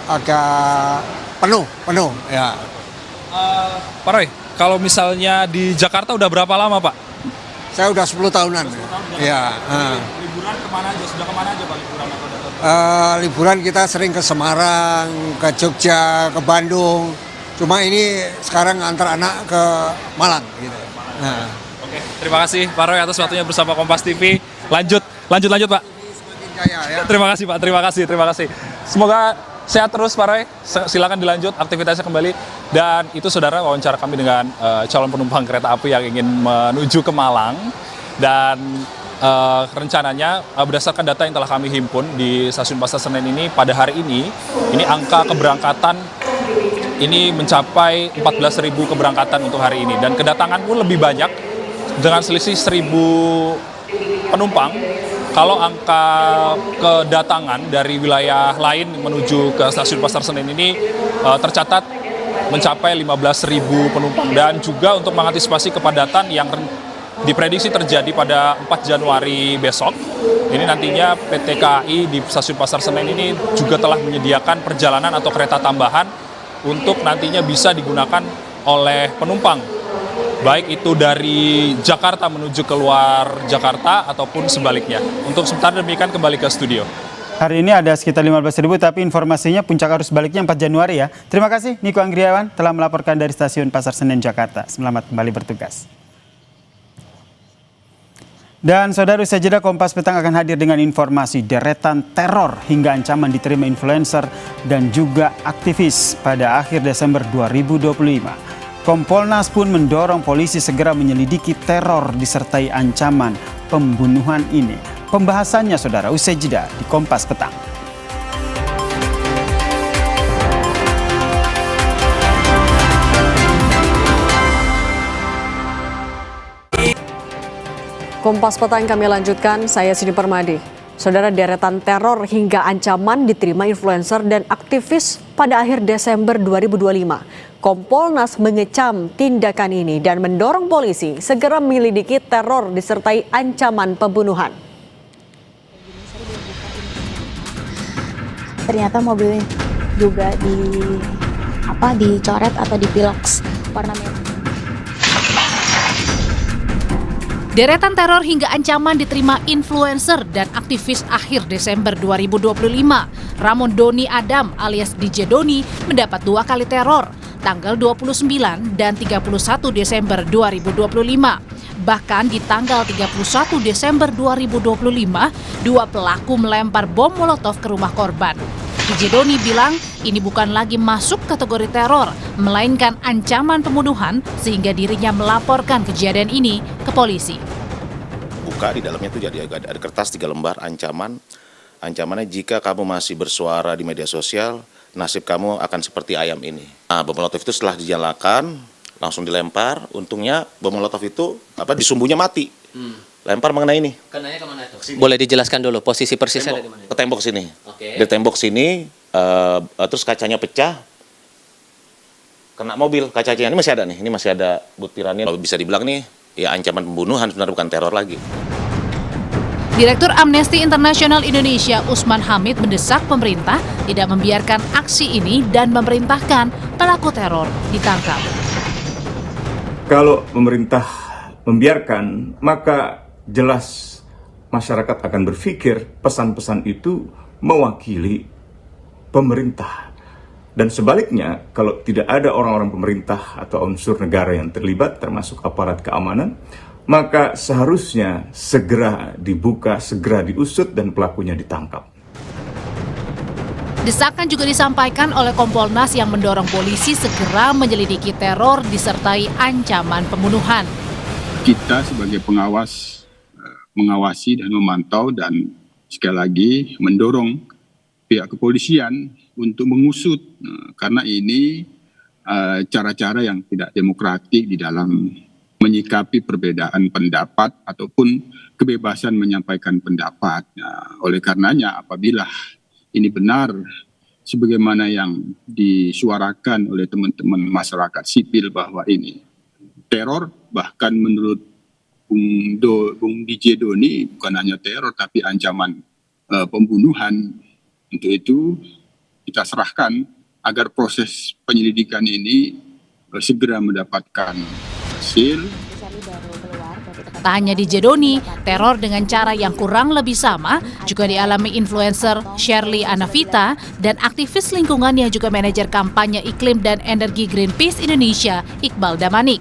agak penuh ya. Pak Roy, kalau misalnya di Jakarta udah berapa lama, Pak? Saya udah 10 tahunan. Ya. Liburan kemana aja? Sudah kemana aja, Pak, liburan? Liburan kita sering ke Semarang, ke Jogja, ke Bandung. Cuma ini sekarang antar anak ke Malang gitu. Nah. Oke, terima kasih Pak Roy atas waktunya bersama Kompas TV. Lanjut Pak. Terima kasih Pak, terima kasih. Semoga sehat terus Pak Roy. Silakan dilanjut aktivitasnya kembali. Dan itu saudara wawancara kami dengan calon penumpang kereta api yang ingin menuju ke Malang. Dan rencananya berdasarkan data yang telah kami himpun di stasiun Pasar Senen ini pada hari ini angka keberangkatan ini mencapai 14.000 keberangkatan untuk hari ini. Dan kedatangan pun lebih banyak dengan selisih 1.000 penumpang. Kalau angka kedatangan dari wilayah lain menuju ke stasiun Pasar Senen ini tercatat mencapai 15.000 penumpang. Dan juga untuk mengantisipasi kepadatan yang diprediksi terjadi pada 4 Januari besok, ini nantinya PT KAI di stasiun Pasar Senen ini juga telah menyediakan perjalanan atau kereta tambahan untuk nantinya bisa digunakan oleh penumpang, baik itu dari Jakarta menuju keluar Jakarta ataupun sebaliknya. Untuk sementara demikian kembali ke studio. Hari ini ada sekitar 15.000, tapi informasinya puncak arus baliknya 4 Januari ya. Terima kasih Niko Anggriawan telah melaporkan dari stasiun Pasar Senen, Jakarta. Selamat kembali bertugas. Dan saudara, usai jeda Kompas Petang akan hadir dengan informasi deretan teror hingga ancaman diterima influencer dan juga aktivis pada akhir Desember 2025. Kompolnas pun mendorong polisi segera menyelidiki teror disertai ancaman pembunuhan ini. Pembahasannya saudara usai jeda di Kompas Petang. Kompas Petang kami lanjutkan, saya Sini Permadi. Saudara, deretan teror hingga ancaman diterima influencer dan aktivis pada akhir Desember 2025. Kompolnas mengecam tindakan ini dan mendorong polisi segera menyelidiki teror disertai ancaman pembunuhan. Ternyata mobilnya juga dicoret atau dipiloks warna merah. Deretan teror hingga ancaman diterima influencer dan aktivis akhir Desember 2025. Ramon Doni Adam alias DJ Doni mendapat 2 kali teror, tanggal 29 dan 31 Desember 2025. Bahkan di tanggal 31 Desember 2025, 2 pelaku melempar bom molotov ke rumah korban. DJ Doni bilang ini bukan lagi masuk kategori teror, melainkan ancaman pembunuhan sehingga dirinya melaporkan kejadian ini ke polisi. Buka di dalamnya itu jadi ada kertas 3 lembar ancamannya jika kamu masih bersuara di media sosial, nasib kamu akan seperti ayam ini. Nah, bom molotov itu setelah dinyalakan langsung dilempar, untungnya bom molotov itu disumbunya mati. Lempar mengenai ini. Kenanya kemana itu? Boleh dijelaskan dulu posisi persisnya dari mana? Ke tembok sini. Oke. Di tembok sini, terus kacanya pecah, kena mobil. Kacanya ini masih ada nih, ini masih ada butirannya. Bisa dibilang nih, ya ancaman pembunuhan sebenarnya bukan teror lagi. Direktur Amnesty International Indonesia Usman Hamid mendesak pemerintah tidak membiarkan aksi ini dan memerintahkan pelaku teror ditangkap. Kalau pemerintah membiarkan, maka jelas masyarakat akan berpikir pesan-pesan itu mewakili pemerintah. Dan sebaliknya, kalau tidak ada orang-orang pemerintah atau unsur negara yang terlibat, termasuk aparat keamanan, maka seharusnya segera dibuka, segera diusut, dan pelakunya ditangkap. Desakan juga disampaikan oleh Kompolnas yang mendorong polisi segera menyelidiki teror disertai ancaman pembunuhan. Kita sebagai pengawas mengawasi dan memantau dan sekali lagi mendorong pihak kepolisian untuk mengusut karena ini cara-cara yang tidak demokratik di dalam menyikapi perbedaan pendapat ataupun kebebasan menyampaikan pendapat. Oleh karenanya apabila ini benar sebagaimana yang disuarakan oleh teman-teman masyarakat sipil bahwa ini teror, bahkan menurut Bung DJ Doni bukan hanya teror tapi ancaman pembunuhan. Untuk itu kita serahkan agar proses penyelidikan ini segera mendapatkan hasil. Tak hanya DJ Doni, teror dengan cara yang kurang lebih sama juga dialami influencer Shirley Anavita dan aktivis lingkungan yang juga manajer kampanye iklim dan energi Greenpeace Indonesia, Iqbal Damanik.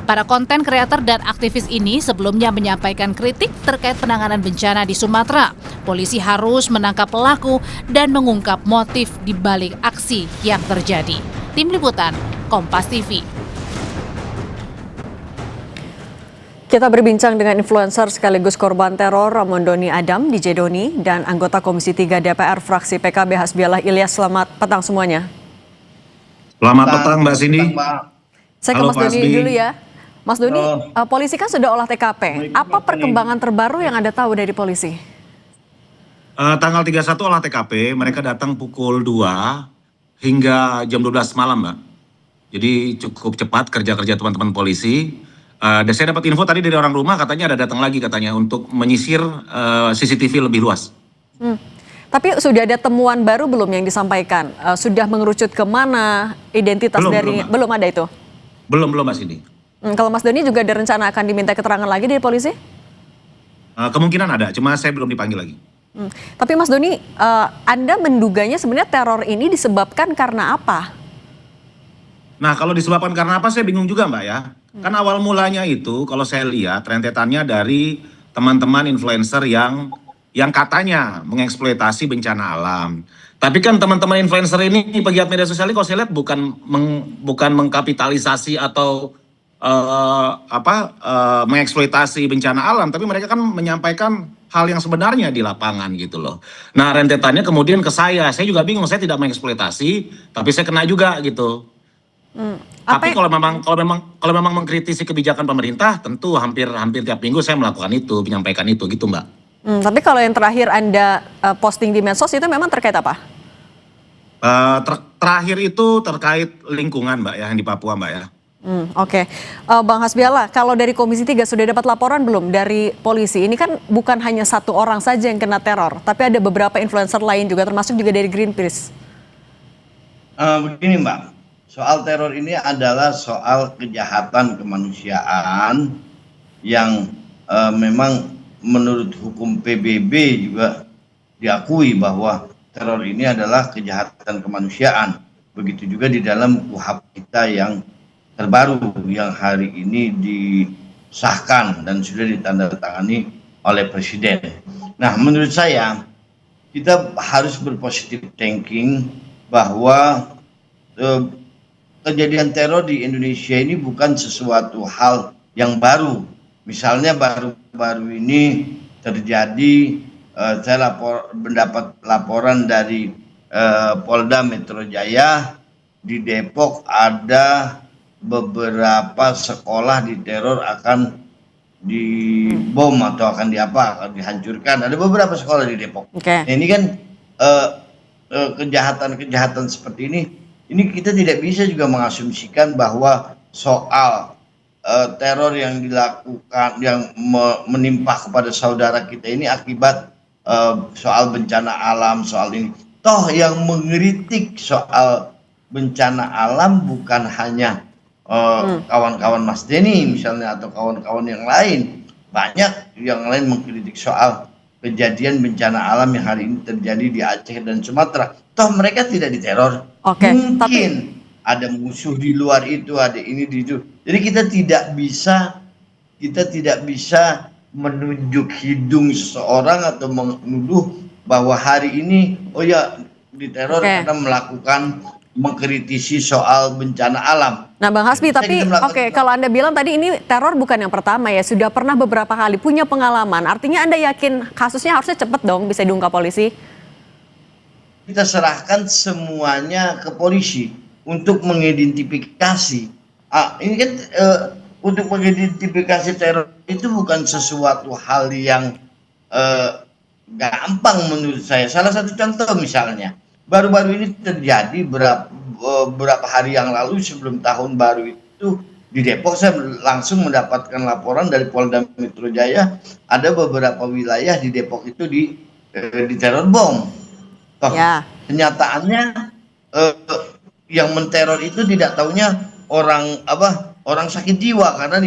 Para konten kreator dan aktivis ini sebelumnya menyampaikan kritik terkait penanganan bencana di Sumatera. Polisi harus menangkap pelaku dan mengungkap motif di balik aksi yang terjadi. Tim Liputan, Kompas TV. Kita berbincang dengan influencer sekaligus korban teror Ramon Doni Adam, DJ Doni, dan anggota Komisi 3 DPR fraksi PKB Hasbiallah Ilyas. Selamat petang semuanya. Selamat petang Mbak Cindy. Saya ke Mas Doni dulu ya. Mas Doni, polisi kan sudah olah TKP. Apa perkembangan terbaru yang Anda tahu dari polisi? Tanggal 31 olah TKP, mereka datang pukul 2 hingga jam 12 malam, Mbak. Jadi cukup cepat kerja-kerja teman-teman polisi. Dan saya dapat info tadi dari orang rumah, katanya ada datang lagi katanya untuk menyisir CCTV lebih luas. Tapi sudah ada temuan baru belum yang disampaikan? Sudah mengerucut kemana identitas belum ada itu? Belum Mbak Cindy. Kalau Mas Doni juga ada rencana akan diminta keterangan lagi dari polisi? Kemungkinan ada, cuma saya belum dipanggil lagi. Tapi Mas Doni, Anda menduganya sebenarnya teror ini disebabkan karena apa? Nah kalau disebabkan karena apa saya bingung juga Mbak ya. Kan awal mulanya itu kalau saya lihat rentetannya dari teman-teman influencer yang katanya mengeksploitasi bencana alam. Tapi kan teman-teman influencer ini pegiat media sosial ini kalau saya lihat bukan mengkapitalisasi atau mengeksploitasi bencana alam, tapi mereka kan menyampaikan hal yang sebenarnya di lapangan gitu loh. Nah rentetannya kemudian ke saya juga bingung, saya tidak mengeksploitasi, tapi saya kena juga gitu. Tapi kalau memang mengkritisi kebijakan pemerintah, tentu hampir tiap minggu saya melakukan itu, menyampaikan itu gitu Mbak. Tapi kalau yang terakhir Anda posting di medsos itu memang terkait apa? Terakhir itu terkait lingkungan Mbak ya, yang di Papua Mbak ya. Oke. Bang Hasbiala, kalau dari Komisi 3 sudah dapat laporan belum dari polisi? Ini kan bukan hanya satu orang saja yang kena teror, tapi ada beberapa influencer lain juga, termasuk juga dari Greenpeace. Begini Mbak, soal teror ini adalah soal kejahatan kemanusiaan yang memang menurut hukum PBB juga diakui bahwa teror ini adalah kejahatan kemanusiaan. Begitu juga di dalam KUHP kita yang terbaru yang hari ini disahkan dan sudah ditandatangani oleh Presiden. Nah, menurut saya kita harus berpositif thinking bahwa kejadian teror di Indonesia ini bukan sesuatu hal yang baru. Misalnya baru-baru ini terjadi, saya mendapat laporan dari Polda Metro Jaya, di Depok ada beberapa sekolah diteror akan dibom atau akan dihancurkan. Ada beberapa sekolah di Depok. Nah, ini kan kejahatan-kejahatan seperti ini kita tidak bisa juga mengasumsikan bahwa soal teror yang dilakukan, yang menimpa kepada saudara kita ini akibat soal bencana alam, soal ini. Toh yang mengkritik soal bencana alam bukan hanya kawan-kawan Mas Denny misalnya atau kawan-kawan yang lain. Banyak yang lain mengkritik soal kejadian bencana alam yang hari ini terjadi di Aceh dan Sumatera. Toh mereka tidak diteror. Mungkin ada musuh di luar itu, ada ini di itu. Jadi kita tidak bisa menunjuk hidung seseorang atau menuduh bahwa hari ini diteror karena mengkritisi soal bencana alam. Nah Bang Hasbi, tapi kalau Anda bilang tadi ini teror bukan yang pertama ya, sudah pernah beberapa kali, punya pengalaman. Artinya Anda yakin kasusnya harusnya cepat dong bisa diungkap polisi? Kita serahkan semuanya ke polisi untuk mengidentifikasi. Ini kan untuk mengidentifikasi teror itu bukan sesuatu hal yang gampang menurut saya. Salah satu contoh misalnya, baru-baru ini terjadi beberapa hari yang lalu sebelum tahun baru itu di Depok, saya langsung mendapatkan laporan dari Polda Metro Jaya ada beberapa wilayah di Depok itu di teror bom. Kenyataannya yang menteror itu tidak taunya orang sakit jiwa karena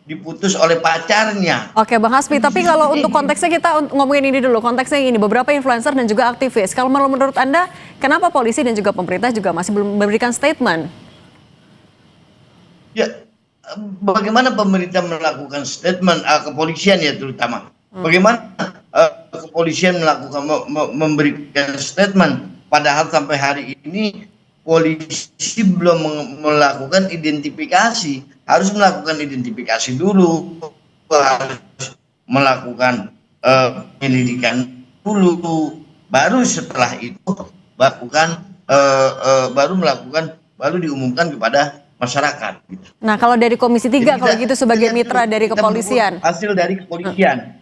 diputus oleh pacarnya. Oke Bang Hasbi, tapi kalau untuk konteksnya kita ngomongin ini dulu, konteksnya ini beberapa influencer dan juga aktivis. Kalau menurut Anda, kenapa polisi dan juga pemerintah juga masih belum memberikan statement? Ya, bagaimana pemerintah melakukan statement, kepolisian ya terutama. Bagaimana kepolisian memberikan statement, padahal sampai hari ini polisi belum melakukan identifikasi. Harus melakukan identifikasi dulu, harus melakukan penyelidikan dulu, baru setelah itu baru diumumkan kepada masyarakat. Nah kalau dari Komisi 3 kalau gitu sebagai mitra dari kepolisian, hasil dari kepolisian.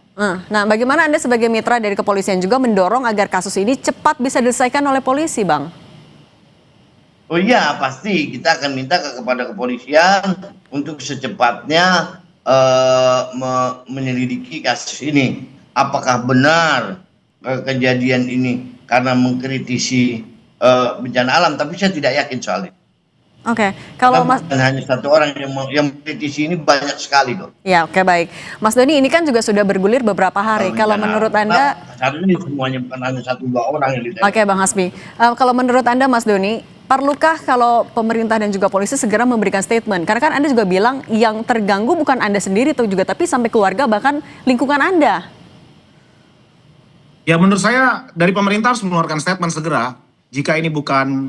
Nah bagaimana Anda sebagai mitra dari kepolisian juga mendorong agar kasus ini cepat bisa diselesaikan oleh polisi, Bang? Oh iya, pasti kita akan minta kepada kepolisian untuk secepatnya menyelidiki kasus ini. Apakah benar kejadian ini karena mengkritisi bencana alam? Tapi saya tidak yakin soal itu. Oke, kalau Mas hanya satu orang yang mengkritisi ini banyak sekali loh. Ya, oke baik. Mas Doni, ini kan juga sudah bergulir beberapa hari. Kalau menurut Anda, ini semuanya bukan hanya 1-2 orang yang diteror. Oke, Bang Hasbi. Kalau menurut Anda, Mas Doni, perlukah kalau pemerintah dan juga polisi segera memberikan statement? Karena kan Anda juga bilang yang terganggu bukan Anda sendiri tuh juga, tapi sampai keluarga bahkan lingkungan Anda. Ya menurut saya dari pemerintah harus mengeluarkan statement segera. Jika ini bukan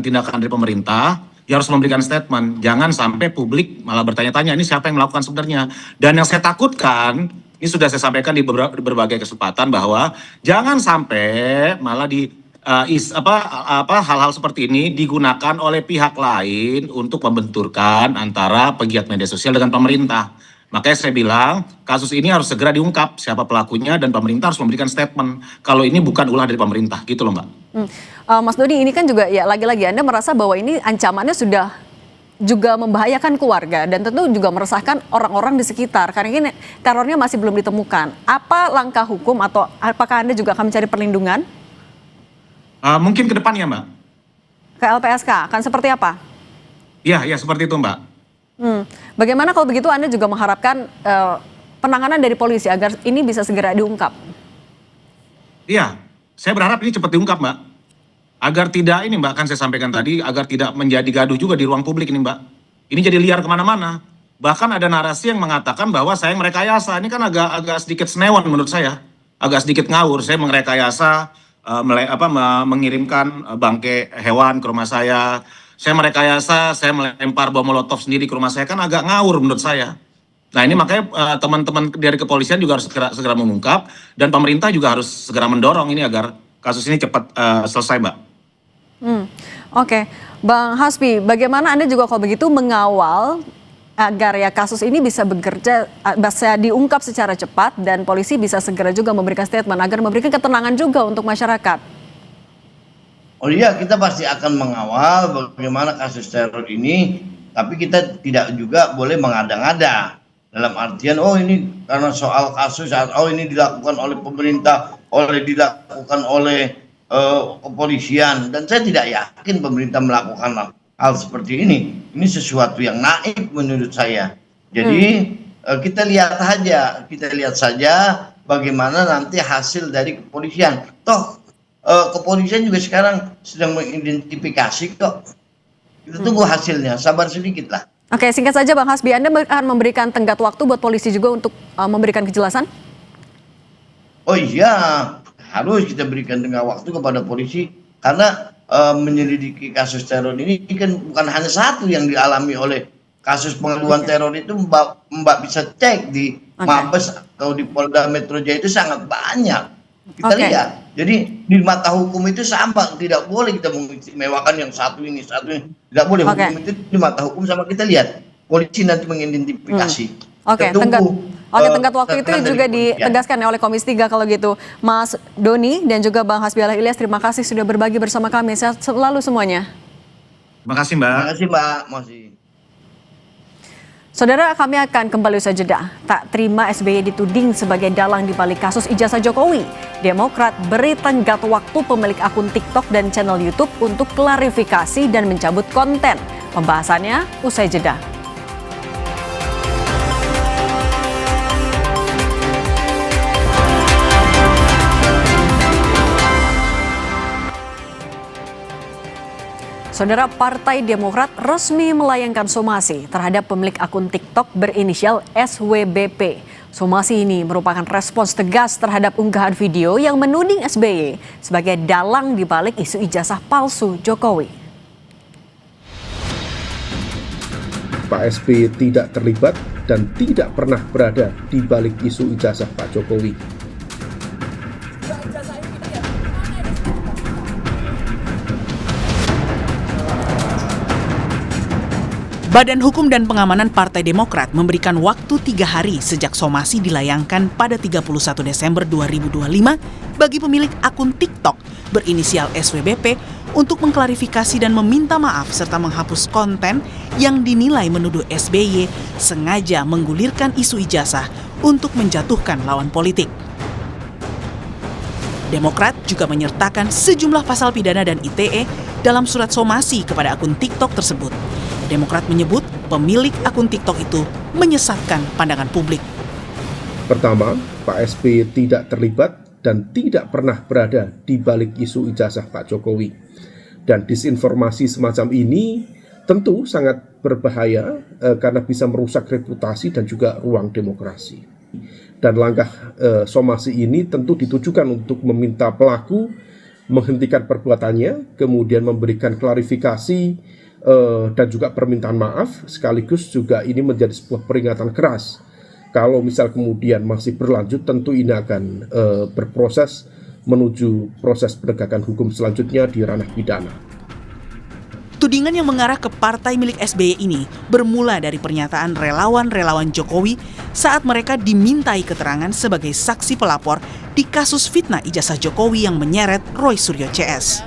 tindakan dari pemerintah, ya harus memberikan statement. Jangan sampai publik malah bertanya-tanya ini siapa yang melakukan sebenarnya. Dan yang saya takutkan, ini sudah saya sampaikan di berbagai kesempatan bahwa jangan sampai malah hal-hal seperti ini digunakan oleh pihak lain untuk membenturkan antara pegiat media sosial dengan pemerintah. Makanya saya bilang kasus ini harus segera diungkap siapa pelakunya dan pemerintah harus memberikan statement kalau ini bukan ulah dari pemerintah, gitu loh Mbak. Mas Doni, ini kan juga ya lagi-lagi Anda merasa bahwa ini ancamannya sudah juga membahayakan keluarga dan tentu juga meresahkan orang-orang di sekitar karena ini terornya masih belum ditemukan. Apa langkah hukum atau apakah Anda juga akan mencari perlindungan? Mungkin ke depannya Mbak. Ke LPSK akan seperti apa? Iya, seperti itu Mbak. Bagaimana kalau begitu Anda juga mengharapkan penanganan dari polisi agar ini bisa segera diungkap? Iya, saya berharap ini cepat diungkap Mbak. Agar tidak ini Mbak, kan saya sampaikan tadi, agar tidak menjadi gaduh juga di ruang publik ini Mbak. Ini jadi liar kemana-mana. Bahkan ada narasi yang mengatakan bahwa saya merekayasa. Ini kan agak sedikit senewan menurut saya. Agak sedikit ngawur. Saya merekayasa, mengirimkan bangkai hewan ke rumah saya. Saya merekayasa, saya melempar bom molotov sendiri ke rumah saya. Kan agak ngawur menurut saya. Nah ini makanya teman-teman dari kepolisian juga harus segera mengungkap. Dan pemerintah juga harus segera mendorong ini agar kasus ini cepat selesai Mbak. Oke. Bang Hasbi, bagaimana Anda juga kalau begitu mengawal agar ya kasus ini bisa diungkap secara cepat dan polisi bisa segera juga memberikan statement agar memberikan ketenangan juga untuk masyarakat? Oh iya, kita pasti akan mengawal bagaimana kasus teror ini, tapi kita tidak juga boleh mengada-ngada. Dalam artian, oh ini karena soal kasus, oh ini dilakukan oleh pemerintah, dilakukan oleh kepolisian, dan saya tidak yakin pemerintah melakukan hal seperti ini. Ini sesuatu yang naif menurut saya. Jadi kita lihat saja bagaimana nanti hasil dari kepolisian. Toh kepolisian juga sekarang sedang mengidentifikasi kok. Kita tunggu hasilnya, sabar sedikit lah. Oke, singkat saja Bang Hasbi, Anda akan memberikan tenggat waktu buat polisi juga untuk memberikan kejelasan? Oh iya, harus kita berikan tenggat waktu kepada polisi karena menyelidiki kasus teror ini kan bukan hanya satu yang dialami oleh kasus pengaduan teror itu. Mbak bisa cek di Mabes atau di Polda Metro Jaya itu sangat banyak. Kita lihat. Jadi di mata hukum itu sama, tidak boleh kita mengistimewakan yang satu ini. Tidak boleh. Hukum itu di mata hukum sama, kita lihat. Polisi nanti mengidentifikasi. Tenggat waktu itu juga ditegaskan oleh Komisi 3 kalau gitu. Mas Doni dan juga Bang Hasbi Ilyas, terima kasih sudah berbagi bersama kami. Sehat selalu semuanya. Terima kasih Mbak. Terima kasih Mbak. Saudara, kami akan kembali usai jeda. Tak terima SBY dituding sebagai dalang di balik kasus ijazah Jokowi. Demokrat beri tenggat waktu pemilik akun TikTok dan channel YouTube untuk klarifikasi dan mencabut konten. Pembahasannya usai jeda. Saudara, Partai Demokrat resmi melayangkan somasi terhadap pemilik akun TikTok berinisial SWBP. Somasi ini merupakan respons tegas terhadap unggahan video yang menuding SBY sebagai dalang di balik isu ijazah palsu Jokowi. Pak SBY tidak terlibat dan tidak pernah berada di balik isu ijazah Pak Jokowi. Badan Hukum dan Pengamanan Partai Demokrat memberikan waktu 3 hari sejak somasi dilayangkan pada 31 Desember 2025 bagi pemilik akun TikTok berinisial SWBP untuk mengklarifikasi dan meminta maaf serta menghapus konten yang dinilai menuduh SBY sengaja menggulirkan isu ijazah untuk menjatuhkan lawan politik. Demokrat juga menyertakan sejumlah pasal pidana dan ITE dalam surat somasi kepada akun TikTok tersebut. Demokrat menyebut pemilik akun TikTok itu menyesatkan pandangan publik. Pertama, Pak SBY tidak terlibat dan tidak pernah berada di balik isu ijazah Pak Jokowi. Dan disinformasi semacam ini tentu sangat berbahaya karena bisa merusak reputasi dan juga ruang demokrasi. Dan langkah somasi ini tentu ditujukan untuk meminta pelaku menghentikan perbuatannya, kemudian memberikan klarifikasi dan juga permintaan maaf, sekaligus juga ini menjadi sebuah peringatan keras. Kalau misal kemudian masih berlanjut, tentu ini akan berproses menuju proses penegakan hukum selanjutnya di ranah pidana. Tudingan yang mengarah ke partai milik SBY ini bermula dari pernyataan relawan-relawan Jokowi saat mereka dimintai keterangan sebagai saksi pelapor di kasus fitnah ijazah Jokowi yang menyeret Roy Suryo CS.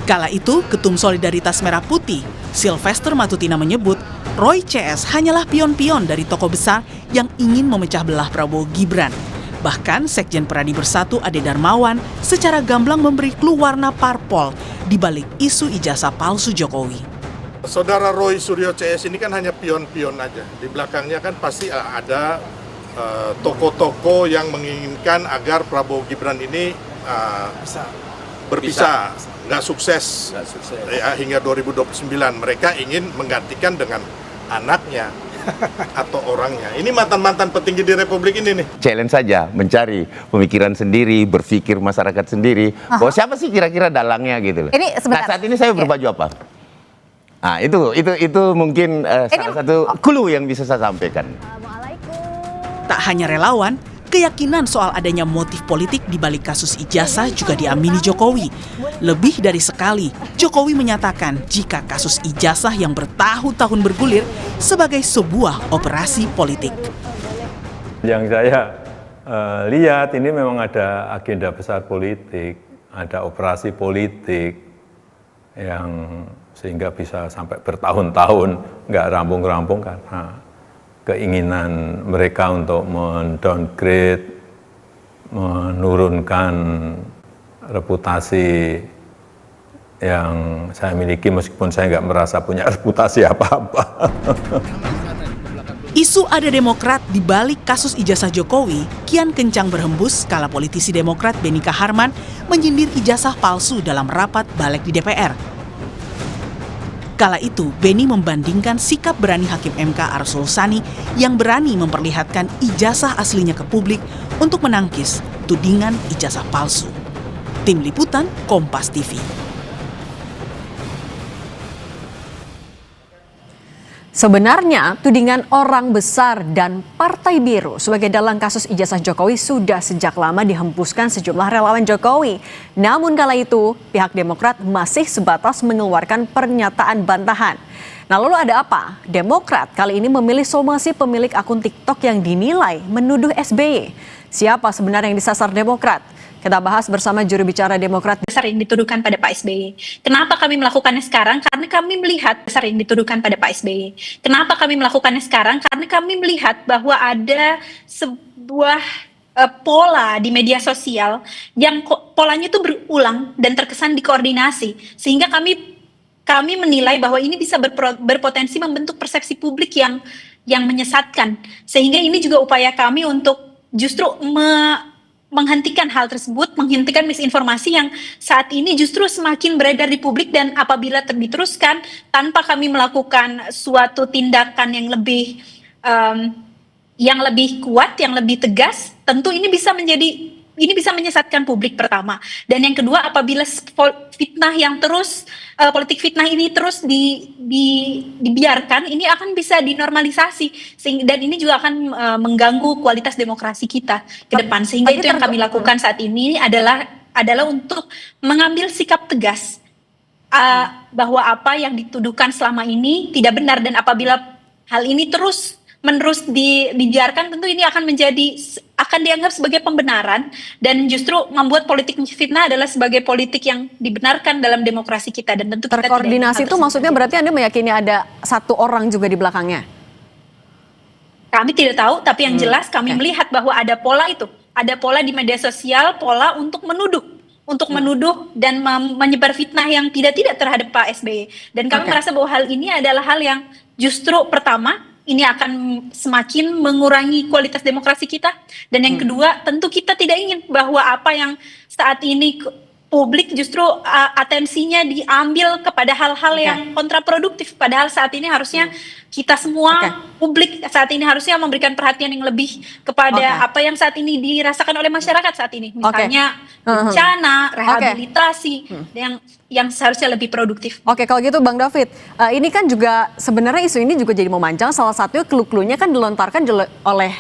Kala itu, Ketum Solidaritas Merah Putih, Sylvester Matutina menyebut Roy CS hanyalah pion-pion dari tokoh besar yang ingin memecah belah Prabowo Gibran. Bahkan Sekjen Peradi Bersatu Ade Darmawan secara gamblang memberi clue warna parpol di balik isu ijazah palsu Jokowi. Saudara Roy Suryo CS ini kan hanya pion-pion aja. Di belakangnya kan pasti ada tokoh-tokoh yang menginginkan agar Prabowo Gibran ini berpisah, nggak sukses. Ya, hingga 2029. Mereka ingin menggantikan dengan anaknya atau orangnya. Ini mantan-mantan petinggi di Republik ini nih. Challenge saja, mencari pemikiran sendiri, berpikir masyarakat sendiri. Bahwa siapa sih kira-kira dalangnya gitu loh. Nah, saat ini saya berbaju apa? Nah, itu mungkin salah satu clue yang bisa saya sampaikan. Tak hanya relawan, keyakinan soal adanya motif politik di balik kasus ijazah juga diamini Jokowi. Lebih dari sekali, Jokowi menyatakan jika kasus ijazah yang bertahun-tahun bergulir sebagai sebuah operasi politik. Yang saya lihat ini memang ada agenda besar politik, ada operasi politik yang sehingga bisa sampai bertahun-tahun nggak rampung-rampung karena keinginan mereka untuk mendowngrade, menurunkan reputasi yang saya miliki meskipun saya nggak merasa punya reputasi apa-apa. Isu ada Demokrat di balik kasus ijazah Jokowi kian kencang berhembus kala politisi Demokrat Benika Harman menyindir ijazah palsu dalam rapat balik di DPR. Kala itu, Beni membandingkan sikap berani Hakim MK Arsul Sani yang berani memperlihatkan ijazah aslinya ke publik untuk menangkis tudingan ijazah palsu. Tim Liputan, Kompas TV. Sebenarnya, tudingan orang besar dan Partai Biru sebagai dalang kasus ijazah Jokowi sudah sejak lama dihembuskan sejumlah relawan Jokowi. Namun kala itu, pihak Demokrat masih sebatas mengeluarkan pernyataan bantahan. Nah, lalu ada apa? Demokrat kali ini memilih somasi pemilik akun TikTok yang dinilai menuduh SBY. Siapa sebenarnya yang disasar Demokrat? Kita bahas bersama juru bicara Demokrat. Besar yang dituduhkan pada Pak SBY. Kenapa kami melakukannya sekarang? Karena kami melihat besar yang dituduhkan pada Pak SBY. Kenapa kami melakukannya sekarang? Karena kami melihat bahwa ada sebuah pola di media sosial yang polanya itu berulang dan terkesan dikoordinasi. Sehingga kami menilai bahwa ini bisa berpotensi membentuk persepsi publik yang menyesatkan. Sehingga ini juga upaya kami untuk justru menghentikan hal tersebut, menghentikan misinformasi yang saat ini justru semakin beredar di publik, dan apabila diteruskan tanpa kami melakukan suatu tindakan yang lebih kuat, yang lebih tegas, tentu ini bisa menyesatkan publik pertama. Dan yang kedua, apabila fitnah yang terus politik fitnah ini terus dibiarkan, ini akan bisa dinormalisasi dan ini juga akan mengganggu kualitas demokrasi kita ke depan. Sehingga itu yang kami lakukan saat ini adalah untuk mengambil sikap tegas bahwa apa yang dituduhkan selama ini tidak benar, dan apabila hal ini menerus dibiarkan, tentu ini akan dianggap sebagai pembenaran, dan justru membuat politik fitnah adalah sebagai politik yang dibenarkan dalam demokrasi kita, dan tentu kita terkoordinasi itu maksudnya berarti Anda meyakini ada satu orang juga di belakangnya? Kami tidak tahu, tapi yang jelas kami melihat bahwa ada pola itu, ada pola di media sosial, pola untuk menuduh dan menyebar fitnah yang tidak terhadap Pak SBY. Dan kami merasa bahwa hal ini adalah hal yang justru pertama, ini akan semakin mengurangi kualitas demokrasi kita. Dan yang kedua, tentu kita tidak ingin bahwa apa yang saat ini publik justru atensinya diambil kepada hal-hal yang kontraproduktif. Padahal saat ini harusnya kita semua, publik saat ini harusnya memberikan perhatian yang lebih kepada apa yang saat ini dirasakan oleh masyarakat saat ini. Misalnya bencana, rehabilitasi, yang seharusnya lebih produktif. Oke, kalau gitu Bang David, ini kan juga sebenarnya isu ini juga jadi memanjang. Salah satunya clue-cluenya kan dilontarkan oleh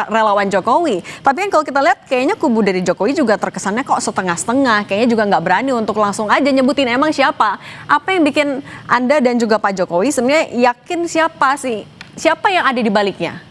relawan Jokowi. Tapi kan kalau kita lihat kayaknya kubu dari Jokowi juga terkesannya kok setengah-setengah. Kayaknya juga nggak berani untuk langsung aja nyebutin emang siapa. Apa yang bikin Anda dan juga Pak Jokowi sebenarnya yakin siapa yang ada di baliknya?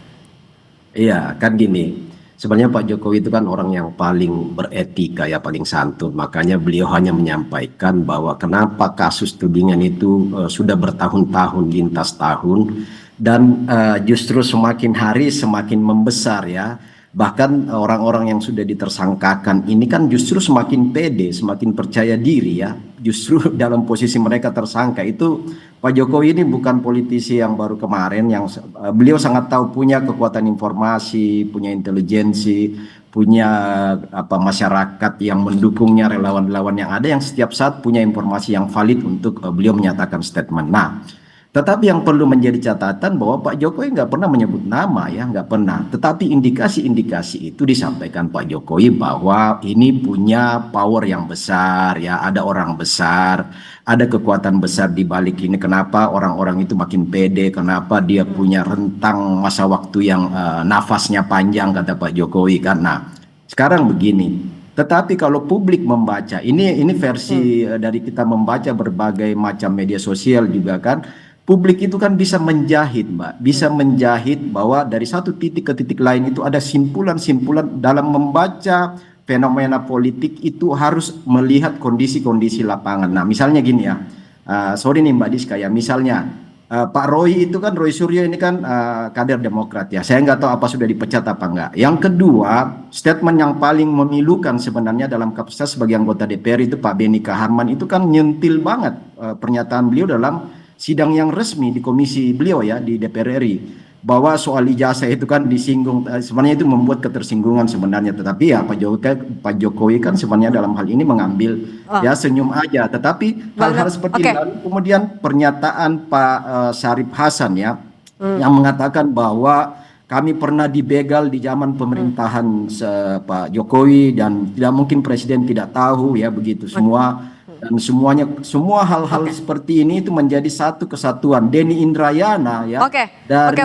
Iya, kan gini. Sebenarnya Pak Jokowi itu kan orang yang paling beretika ya, paling santun. Makanya beliau hanya menyampaikan bahwa kenapa kasus tudingan itu sudah bertahun-tahun, lintas tahun. Dan justru semakin hari semakin membesar ya. Bahkan orang-orang yang sudah ditersangkakan ini kan justru semakin pede, semakin percaya diri ya. Justru dalam posisi mereka tersangka itu Pak Jokowi ini bukan politisi yang baru kemarin, yang beliau sangat tahu punya kekuatan informasi, punya intelijensi, punya masyarakat yang mendukungnya, relawan-relawan yang ada yang setiap saat punya informasi yang valid untuk beliau menyatakan statement. Nah, tetapi yang perlu menjadi catatan bahwa Pak Jokowi nggak pernah menyebut nama ya, nggak pernah. Tetapi indikasi-indikasi itu disampaikan Pak Jokowi bahwa ini punya power yang besar ya, ada orang besar, ada kekuatan besar di balik ini. Kenapa orang-orang itu makin pede, kenapa dia punya rentang masa waktu yang nafasnya panjang kata Pak Jokowi kan. Nah, sekarang begini. Tetapi kalau publik membaca, ini versi dari kita membaca berbagai macam media sosial juga kan. Publik itu kan bisa menjahit, Mbak. Bisa menjahit bahwa dari satu titik ke titik lain itu ada simpulan-simpulan dalam membaca fenomena politik itu harus melihat kondisi-kondisi lapangan. Nah, misalnya gini ya. Sorry nih Mbak Diska ya. Misalnya Pak Roy itu kan, Roy Suryo ini kan kader Demokrat ya. Saya nggak tahu apa sudah dipecat apa enggak. Yang kedua, statement yang paling memilukan sebenarnya dalam kapasitas sebagai anggota DPR itu Pak Benny Kaharman itu kan nyentil banget pernyataan beliau dalam sidang yang resmi di komisi beliau ya di DPR RI, bahwa soal ijazah itu kan disinggung, sebenarnya itu membuat ketersinggungan sebenarnya. Tetapi ya Pak Jokowi kan sebenarnya dalam hal ini mengambil ya senyum aja. Tetapi hal-hal seperti ini, lalu kemudian pernyataan Pak Syarif Hasan ya yang mengatakan bahwa kami pernah dibegal di zaman pemerintahan Pak Jokowi dan tidak mungkin presiden tidak tahu ya begitu semua. Dan semua hal-hal seperti ini itu menjadi satu kesatuan. Denny Indrayana ya. Oke,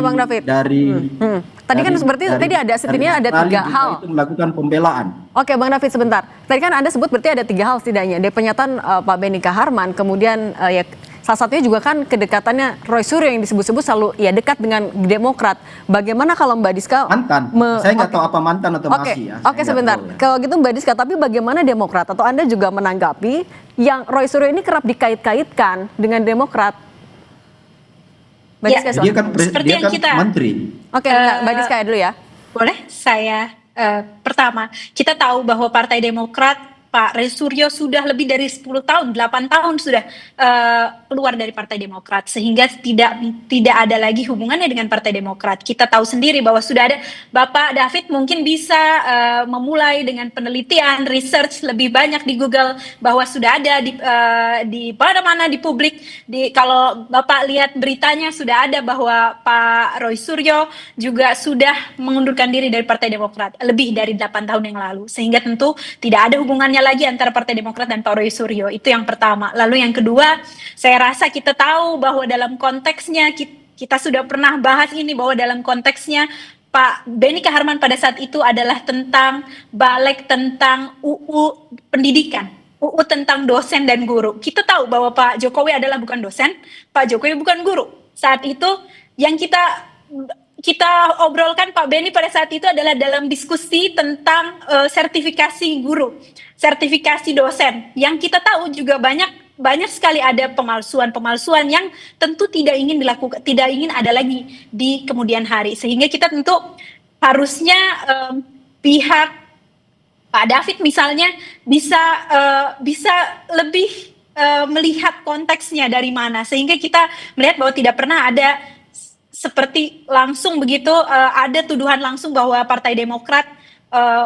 Bang David. Tadi kan seperti tadi ada setidaknya ada 3 hal. Itu melakukan pembelaan. Oke, Bang David sebentar. Tadi kan Anda sebut berarti ada 3 hal setidaknya. Dari pernyataan Pak Benny Kaharman, kemudian ya salah satunya juga kan kedekatannya Roy Suryo yang disebut-sebut selalu ya dekat dengan Demokrat. Bagaimana kalau Mbak Diska mantan? Saya nggak tahu apa mantan atau masih ya. Oke, sebentar. Ya. Kalau gitu Mbak Diska, tapi bagaimana Demokrat atau Anda juga menanggapi yang Roy Suryo ini kerap dikait-kaitkan dengan Demokrat? Mbak Diska, dia kan menteri. Oke, Mbak Diska dulu ya. Boleh saya pertama, kita tahu bahwa Partai Demokrat Pak Roy Suryo sudah lebih dari 10 tahun, 8 tahun sudah keluar dari Partai Demokrat, sehingga tidak ada lagi hubungannya dengan Partai Demokrat. Kita tahu sendiri bahwa sudah ada, Bapak David mungkin bisa memulai dengan penelitian, research lebih banyak di Google, bahwa sudah ada di mana-mana di publik, kalau Bapak lihat beritanya sudah ada bahwa Pak Roy Suryo juga sudah mengundurkan diri dari Partai Demokrat lebih dari 8 tahun yang lalu, sehingga tentu tidak ada hubungannya lagi antara Partai Demokrat dan Pak Roy Suryo. Itu yang pertama. Lalu yang kedua, saya rasa kita tahu bahwa dalam konteksnya, kita sudah pernah bahas ini, bahwa dalam konteksnya Pak Benny Kaharman pada saat itu adalah tentang balik tentang UU pendidikan, UU tentang dosen dan guru. Kita tahu bahwa Pak Jokowi adalah bukan dosen, Pak Jokowi bukan guru. Saat itu yang kita obrolkan Pak Benny pada saat itu adalah dalam diskusi tentang sertifikasi guru, sertifikasi dosen, yang kita tahu juga banyak sekali ada pemalsuan yang tentu tidak ingin dilakukan, tidak ingin ada lagi di kemudian hari, sehingga kita tentu harusnya pihak Pak David misalnya bisa lebih melihat konteksnya dari mana, sehingga kita melihat bahwa tidak pernah ada seperti langsung begitu ada tuduhan langsung bahwa Partai Demokrat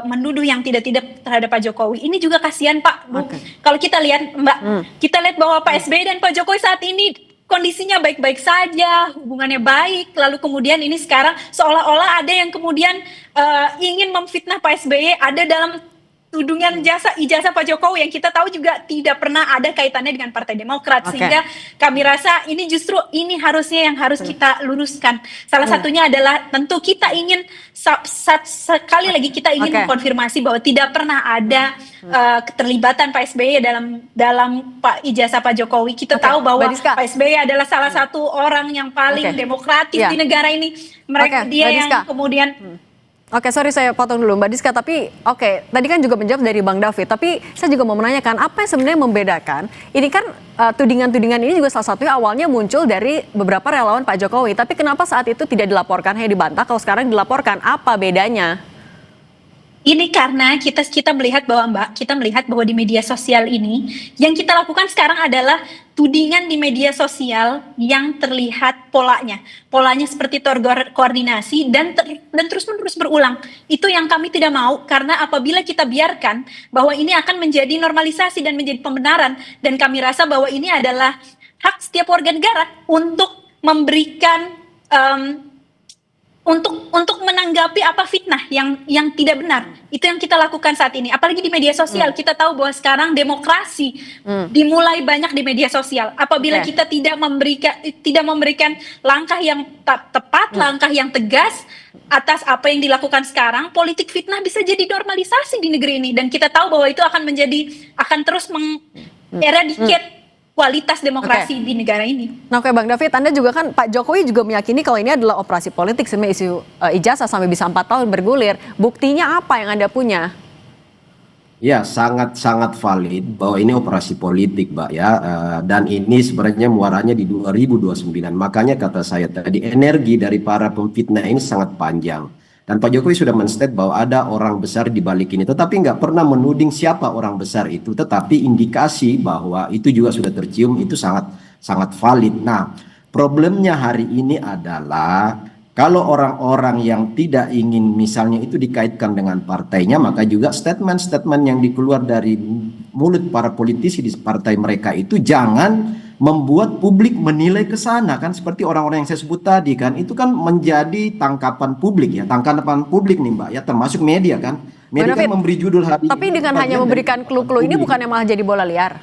menuduh yang tidak-tidak terhadap Pak Jokowi. Ini juga kasihan Pak, Bu. Kalau kita lihat Mbak, kita lihat bahwa Pak SBY dan Pak Jokowi saat ini kondisinya baik-baik saja, hubungannya baik, lalu kemudian ini sekarang seolah-olah ada yang kemudian ingin memfitnah Pak SBY, ada dalam tudungan ijazah Pak Jokowi yang kita tahu juga tidak pernah ada kaitannya dengan Partai Demokrat, sehingga kami rasa ini justru ini harusnya yang harus kita luruskan. Salah satunya adalah tentu kita ingin sekali lagi kita ingin mengkonfirmasi bahwa tidak pernah ada keterlibatan Pak SBY dalam ijazah Pak Jokowi. Kita tahu bahwa Pak SBY adalah salah satu orang yang paling demokratis di negara ini. Dia yang kemudian Oke, sorry saya potong dulu Mbak Diska, tapi tadi kan juga menjawab dari Bang David, tapi saya juga mau menanyakan apa yang sebenarnya membedakan, ini kan tudingan-tudingan ini juga salah satunya awalnya muncul dari beberapa relawan Pak Jokowi, tapi kenapa saat itu tidak dilaporkan, hanya dibantah, kalau sekarang dilaporkan, apa bedanya? Ini karena kita melihat bahwa kita melihat bahwa di media sosial ini yang kita lakukan sekarang adalah tudingan di media sosial yang terlihat polanya seperti terkoordinasi dan terus-menerus berulang. Itu yang kami tidak mau, karena apabila kita biarkan bahwa ini akan menjadi normalisasi dan menjadi pembenaran, dan kami rasa bahwa ini adalah hak setiap warga negara untuk memberikan untuk menanggapi apa fitnah yang tidak benar. Itu yang kita lakukan saat ini, apalagi di media sosial. Kita tahu bahwa sekarang demokrasi dimulai banyak di media sosial. Apabila kita tidak memberikan langkah yang tepat, langkah yang tegas atas apa yang dilakukan sekarang, politik fitnah bisa jadi normalisasi di negeri ini, dan kita tahu bahwa itu akan terus mengeradicate kualitas demokrasi di negara ini. Nah, oke Bang David, Anda juga kan, Pak Jokowi juga meyakini kalau ini adalah operasi politik, sebenarnya isu ijazah sampai bisa 4 tahun bergulir. Buktinya apa yang Anda punya? Ya, sangat valid bahwa ini operasi politik, Mbak, ya. Dan ini sebenarnya muaranya di 2029. Makanya kata saya tadi, energi dari para pemfitnah ini sangat panjang. Dan Pak Jokowi sudah men-state bahwa ada orang besar di balik ini, tetapi nggak pernah menuding siapa orang besar itu, tetapi indikasi bahwa itu juga sudah tercium, itu sangat valid. Nah, problemnya hari ini adalah kalau orang-orang yang tidak ingin misalnya itu dikaitkan dengan partainya, maka juga statement-statement yang dikeluar dari mulut para politisi di partai mereka itu jangan membuat publik menilai ke sana, kan seperti orang-orang yang saya sebut tadi, kan itu kan menjadi tangkapan publik nih Mbak ya, termasuk media kan. Media kan memberi judul hari. Tapi dengan hanya memberikan clue-clue ini bukannya malah jadi bola liar?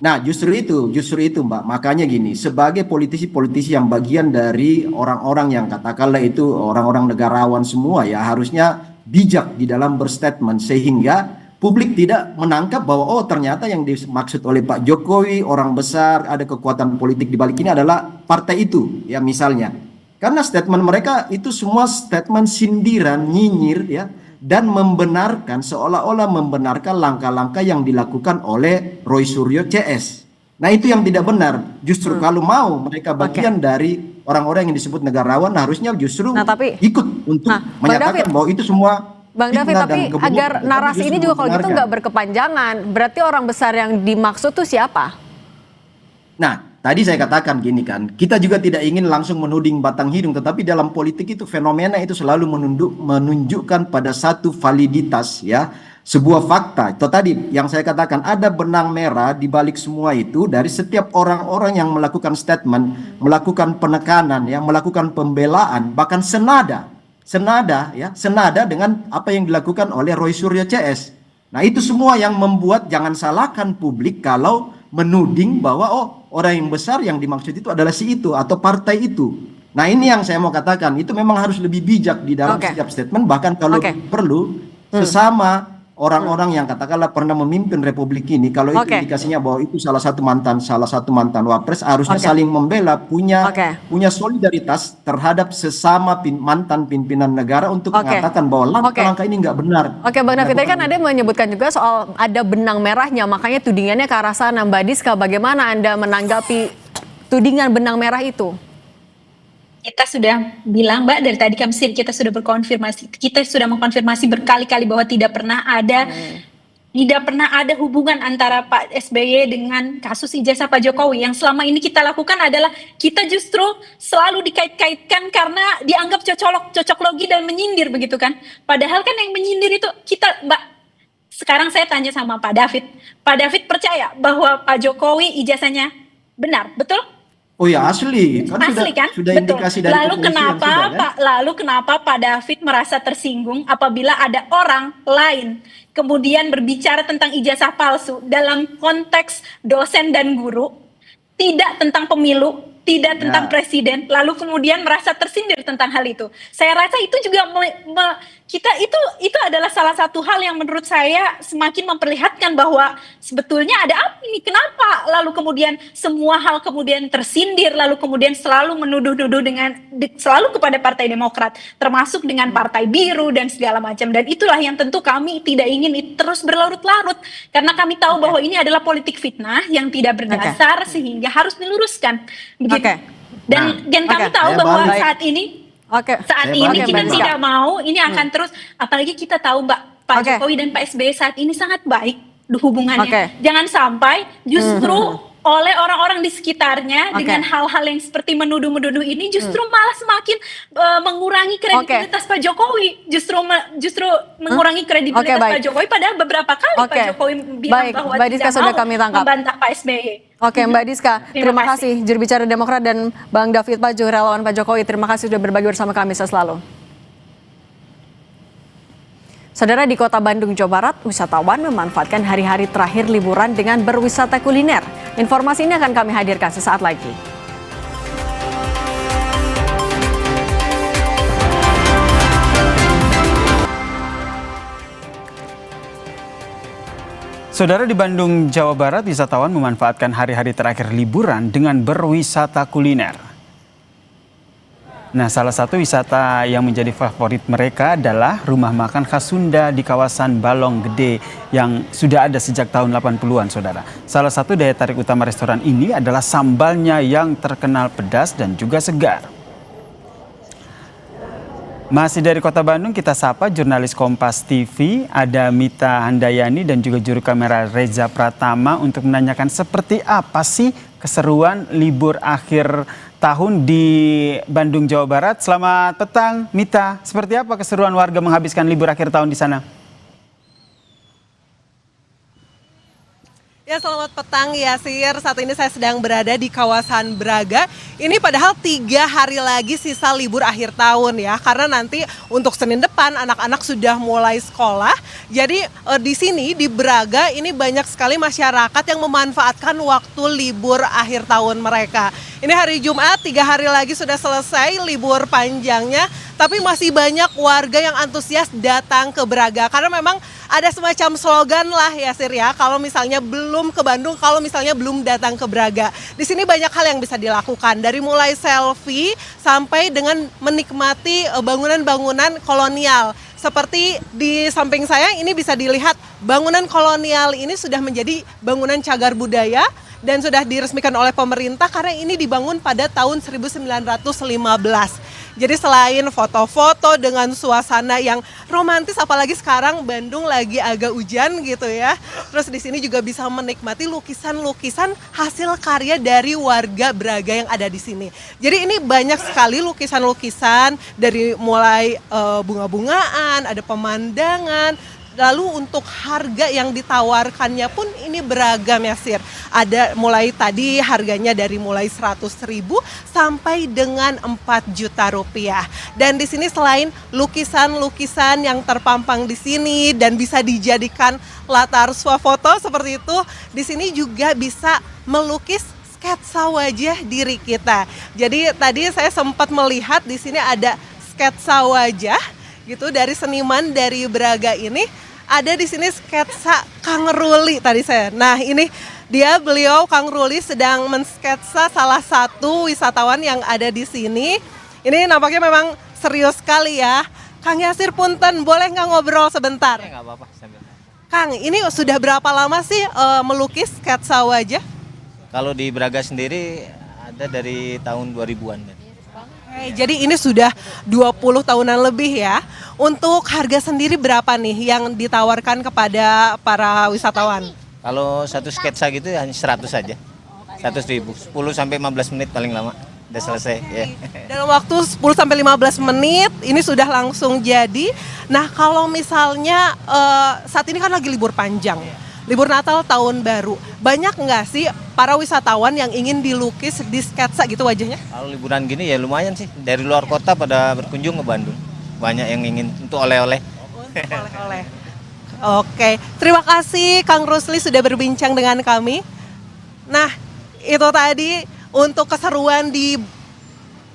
Nah, justru itu Mbak. Makanya gini, sebagai politisi-politisi yang bagian dari orang-orang yang katakanlah itu orang-orang negarawan semua ya, harusnya bijak di dalam berstatement sehingga publik tidak menangkap bahwa ternyata yang dimaksud oleh Pak Jokowi, orang besar, ada kekuatan politik di balik ini adalah partai itu ya misalnya. Karena statement mereka itu semua statement sindiran, nyinyir ya, dan membenarkan, seolah-olah membenarkan langkah-langkah yang dilakukan oleh Roy Suryo CS. Nah, itu yang tidak benar. Justru kalau mau mereka bagian dari orang-orang yang disebut negarawan, harusnya justru ikut untuk menyatakan bahwa itu semua Bang David, tapi agar narasi ini juga kalau gitu nggak berkepanjangan, berarti orang besar yang dimaksud tuh siapa? Nah, tadi saya katakan gini kan, kita juga tidak ingin langsung menuding batang hidung, tetapi dalam politik itu fenomena itu selalu menunjukkan pada satu validitas ya, sebuah fakta. Itu tadi yang saya katakan, ada benang merah di balik semua itu dari setiap orang-orang yang melakukan statement, melakukan penekanan ya, melakukan pembelaan, bahkan senada dengan apa yang dilakukan oleh Roy Suryo CS. Nah, itu semua yang membuat jangan salahkan publik kalau menuding bahwa orang yang besar yang dimaksud itu adalah si itu atau partai itu. Nah, ini yang saya mau katakan, itu memang harus lebih bijak di dalam setiap statement, bahkan kalau perlu sesama orang-orang yang katakanlah pernah memimpin republik ini, kalau itu indikasinya bahwa itu salah satu mantan wapres, harusnya saling membela, punya solidaritas terhadap sesama mantan pimpinan negara untuk mengatakan bahwa langkah-langkah ini nggak benar. Bang David, tadi kan Anda menyebutkan juga soal ada benang merahnya, makanya tudingannya ke arah sana. Mbak Diska, bagaimana Anda menanggapi tudingan benang merah itu? Kita sudah bilang, Mbak, dari tadi kita sudah mengkonfirmasi berkali-kali bahwa tidak pernah ada hubungan antara Pak SBY dengan kasus ijazah Pak Jokowi. Yang selama ini kita lakukan adalah kita justru selalu dikait-kaitkan karena dianggap cocok logi dan menyindir begitu kan. Padahal kan yang menyindir itu kita, Mbak. Sekarang saya tanya sama Pak David. Pak David percaya bahwa Pak Jokowi ijazahnya benar, betul? Oh ya asli, kan Asli kan? sudah Betul. indikasi dari Lalu kepolisian kenapa sudah, kan? lalu kenapa Pak David merasa tersinggung apabila ada orang lain kemudian berbicara tentang ijazah palsu dalam konteks dosen dan guru, tidak tentang pemilu, tidak tentang presiden, lalu kemudian merasa tersindir tentang hal itu. Saya rasa itu juga kita itu adalah salah satu hal yang menurut saya semakin memperlihatkan bahwa sebetulnya ada apa ini, kenapa lalu kemudian semua hal kemudian tersindir, lalu kemudian selalu menuduh-nuduh selalu kepada Partai Demokrat, termasuk dengan Partai Biru dan segala macam. Dan itulah yang tentu kami tidak ingin terus berlarut-larut, karena kami tahu bahwa ini adalah politik fitnah yang tidak berdasar sehingga harus diluruskan. Dan kami tahu bahwa saat ini kita tidak mau, ini akan terus, apalagi kita tahu Pak Jokowi dan Pak SBY saat ini sangat baik hubungannya. Jangan sampai justru oleh orang-orang di sekitarnya dengan hal-hal yang seperti menuduh-menuduh ini justru malah semakin mengurangi kredibilitas Pak Jokowi, justru mengurangi kredibilitas Pak Jokowi, padahal beberapa kali Pak Jokowi bilang bahwa Mbak Diska sudah kami tangkap. Membantah Pak SBY. Oke, Mbak Diska, terima kasih. Juru bicara Demokrat dan Bang David Pajuh, relawan Pak Jokowi, terima kasih sudah berbagi bersama kami selalu. Saudara, di Kota Bandung, Jawa Barat, wisatawan memanfaatkan hari-hari terakhir liburan dengan berwisata kuliner. Informasi ini akan kami hadirkan sesaat lagi. Saudara, di Bandung, Jawa Barat, wisatawan memanfaatkan hari-hari terakhir liburan dengan berwisata kuliner. Nah, salah satu wisata yang menjadi favorit mereka adalah rumah makan khas Sunda di kawasan Balong Gede yang sudah ada sejak tahun 80-an, saudara. Salah satu daya tarik utama restoran ini adalah sambalnya yang terkenal pedas dan juga segar. Masih dari Kota Bandung, kita sapa jurnalis Kompas TV, ada Mita Handayani dan juga juru kamera Reza Pratama untuk menanyakan seperti apa sih keseruan libur akhir tahun di Bandung, Jawa Barat. Selamat petang, Mita. Seperti apa keseruan warga menghabiskan libur akhir tahun di sana? Ya, selamat petang Yasir. Saat ini saya sedang berada di kawasan Braga. Ini padahal 3 hari lagi sisa libur akhir tahun ya. Karena nanti untuk Senin depan anak-anak sudah mulai sekolah. Jadi di sini di Braga ini banyak sekali masyarakat yang memanfaatkan waktu libur akhir tahun mereka. Ini hari Jumat, 3 hari lagi sudah selesai libur panjangnya. Tapi masih banyak warga yang antusias datang ke Braga. Karena memang ada semacam slogan lah ya Sir ya, kalau misalnya belum ke Bandung, kalau misalnya belum datang ke Braga. Di sini banyak hal yang bisa dilakukan, dari mulai selfie sampai dengan menikmati bangunan-bangunan kolonial. Seperti di samping saya ini bisa dilihat bangunan kolonial ini sudah menjadi bangunan cagar budaya dan sudah diresmikan oleh pemerintah karena ini dibangun pada tahun 1915. Jadi selain foto-foto dengan suasana yang romantis, apalagi sekarang Bandung lagi agak hujan gitu ya. Terus di sini juga bisa menikmati lukisan-lukisan hasil karya dari warga Braga yang ada di sini. Jadi ini banyak sekali lukisan-lukisan dari mulai bunga-bungaan, ada pemandangan. Lalu untuk harga yang ditawarkannya pun ini beragam ya Sir. Ada mulai tadi harganya dari mulai 100.000 sampai dengan 4 juta rupiah. Dan di sini selain lukisan-lukisan yang terpampang di sini dan bisa dijadikan latar swafoto seperti itu, di sini juga bisa melukis sketsa wajah diri kita. Jadi tadi saya sempat melihat di sini ada sketsa wajah gitu dari seniman dari Braga ini. Ada di sini sketsa Kang Ruli tadi saya. Nah, ini beliau Kang Ruli sedang mensketsa salah satu wisatawan yang ada di sini. Ini nampaknya memang serius sekali ya. Kang Yasir punten, boleh nggak ngobrol sebentar? Nggak apa-apa. Kang, ini sudah berapa lama sih melukis sketsa wajah? Kalau di Braga sendiri ada dari tahun 2000-an. Jadi ini sudah 20 tahunan lebih ya. Untuk harga sendiri berapa nih yang ditawarkan kepada para wisatawan? Kalau satu sketsa gitu hanya 100 saja. 100.000, 10 sampai 15 menit paling lama udah selesai ya. Dalam waktu 10 sampai 15 menit ini sudah langsung jadi. Nah, kalau misalnya saat ini kan lagi libur panjang. Libur Natal, Tahun Baru. Banyak nggak sih para wisatawan yang ingin dilukis di sketsa gitu wajahnya? Kalau liburan gini ya lumayan sih. Dari luar kota pada berkunjung ke Bandung. Banyak yang ingin untuk oleh-oleh. Oleh-oleh. Oke, terima kasih Kang Rusli sudah berbincang dengan kami. Nah, itu tadi untuk keseruan di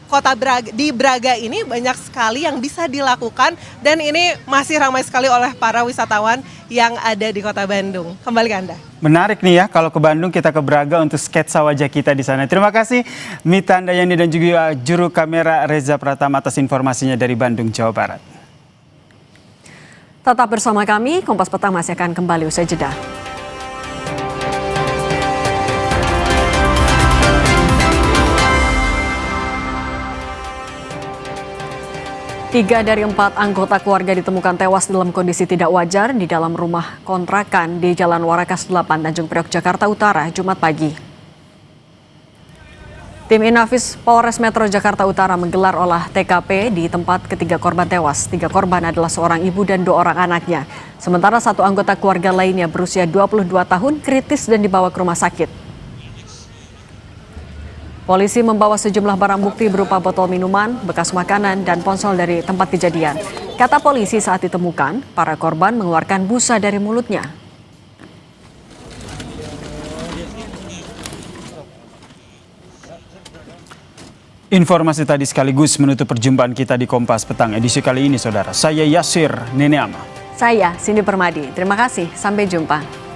Kota Braga, di Braga ini banyak sekali yang bisa dilakukan dan ini masih ramai sekali oleh para wisatawan yang ada di Kota Bandung. Kembali ke Anda. Menarik nih ya kalau ke Bandung kita ke Braga untuk sketsa wajah kita di sana. Terima kasih Mita Andayani dan juga juru kamera Reza Pratama atas informasinya dari Bandung, Jawa Barat. Tetap bersama kami, Kompas Petang masih akan kembali usai jeda. Tiga dari 4 anggota keluarga ditemukan tewas dalam kondisi tidak wajar di dalam rumah kontrakan di Jalan Warakas 8, Tanjung Priok, Jakarta Utara, Jumat pagi. Tim Inafis Polres Metro Jakarta Utara menggelar olah TKP di tempat ketiga korban tewas. 3 korban adalah seorang ibu dan 2 orang anaknya. Sementara 1 anggota keluarga lainnya berusia 22 tahun kritis dan dibawa ke rumah sakit. Polisi membawa sejumlah barang bukti berupa botol minuman, bekas makanan, dan ponsel dari tempat kejadian. Kata polisi saat ditemukan, para korban mengeluarkan busa dari mulutnya. Informasi tadi sekaligus menutup perjumpaan kita di Kompas Petang edisi kali ini, saudara. Saya Yasir Neneama. Saya Cindy Permadi. Terima kasih. Sampai jumpa.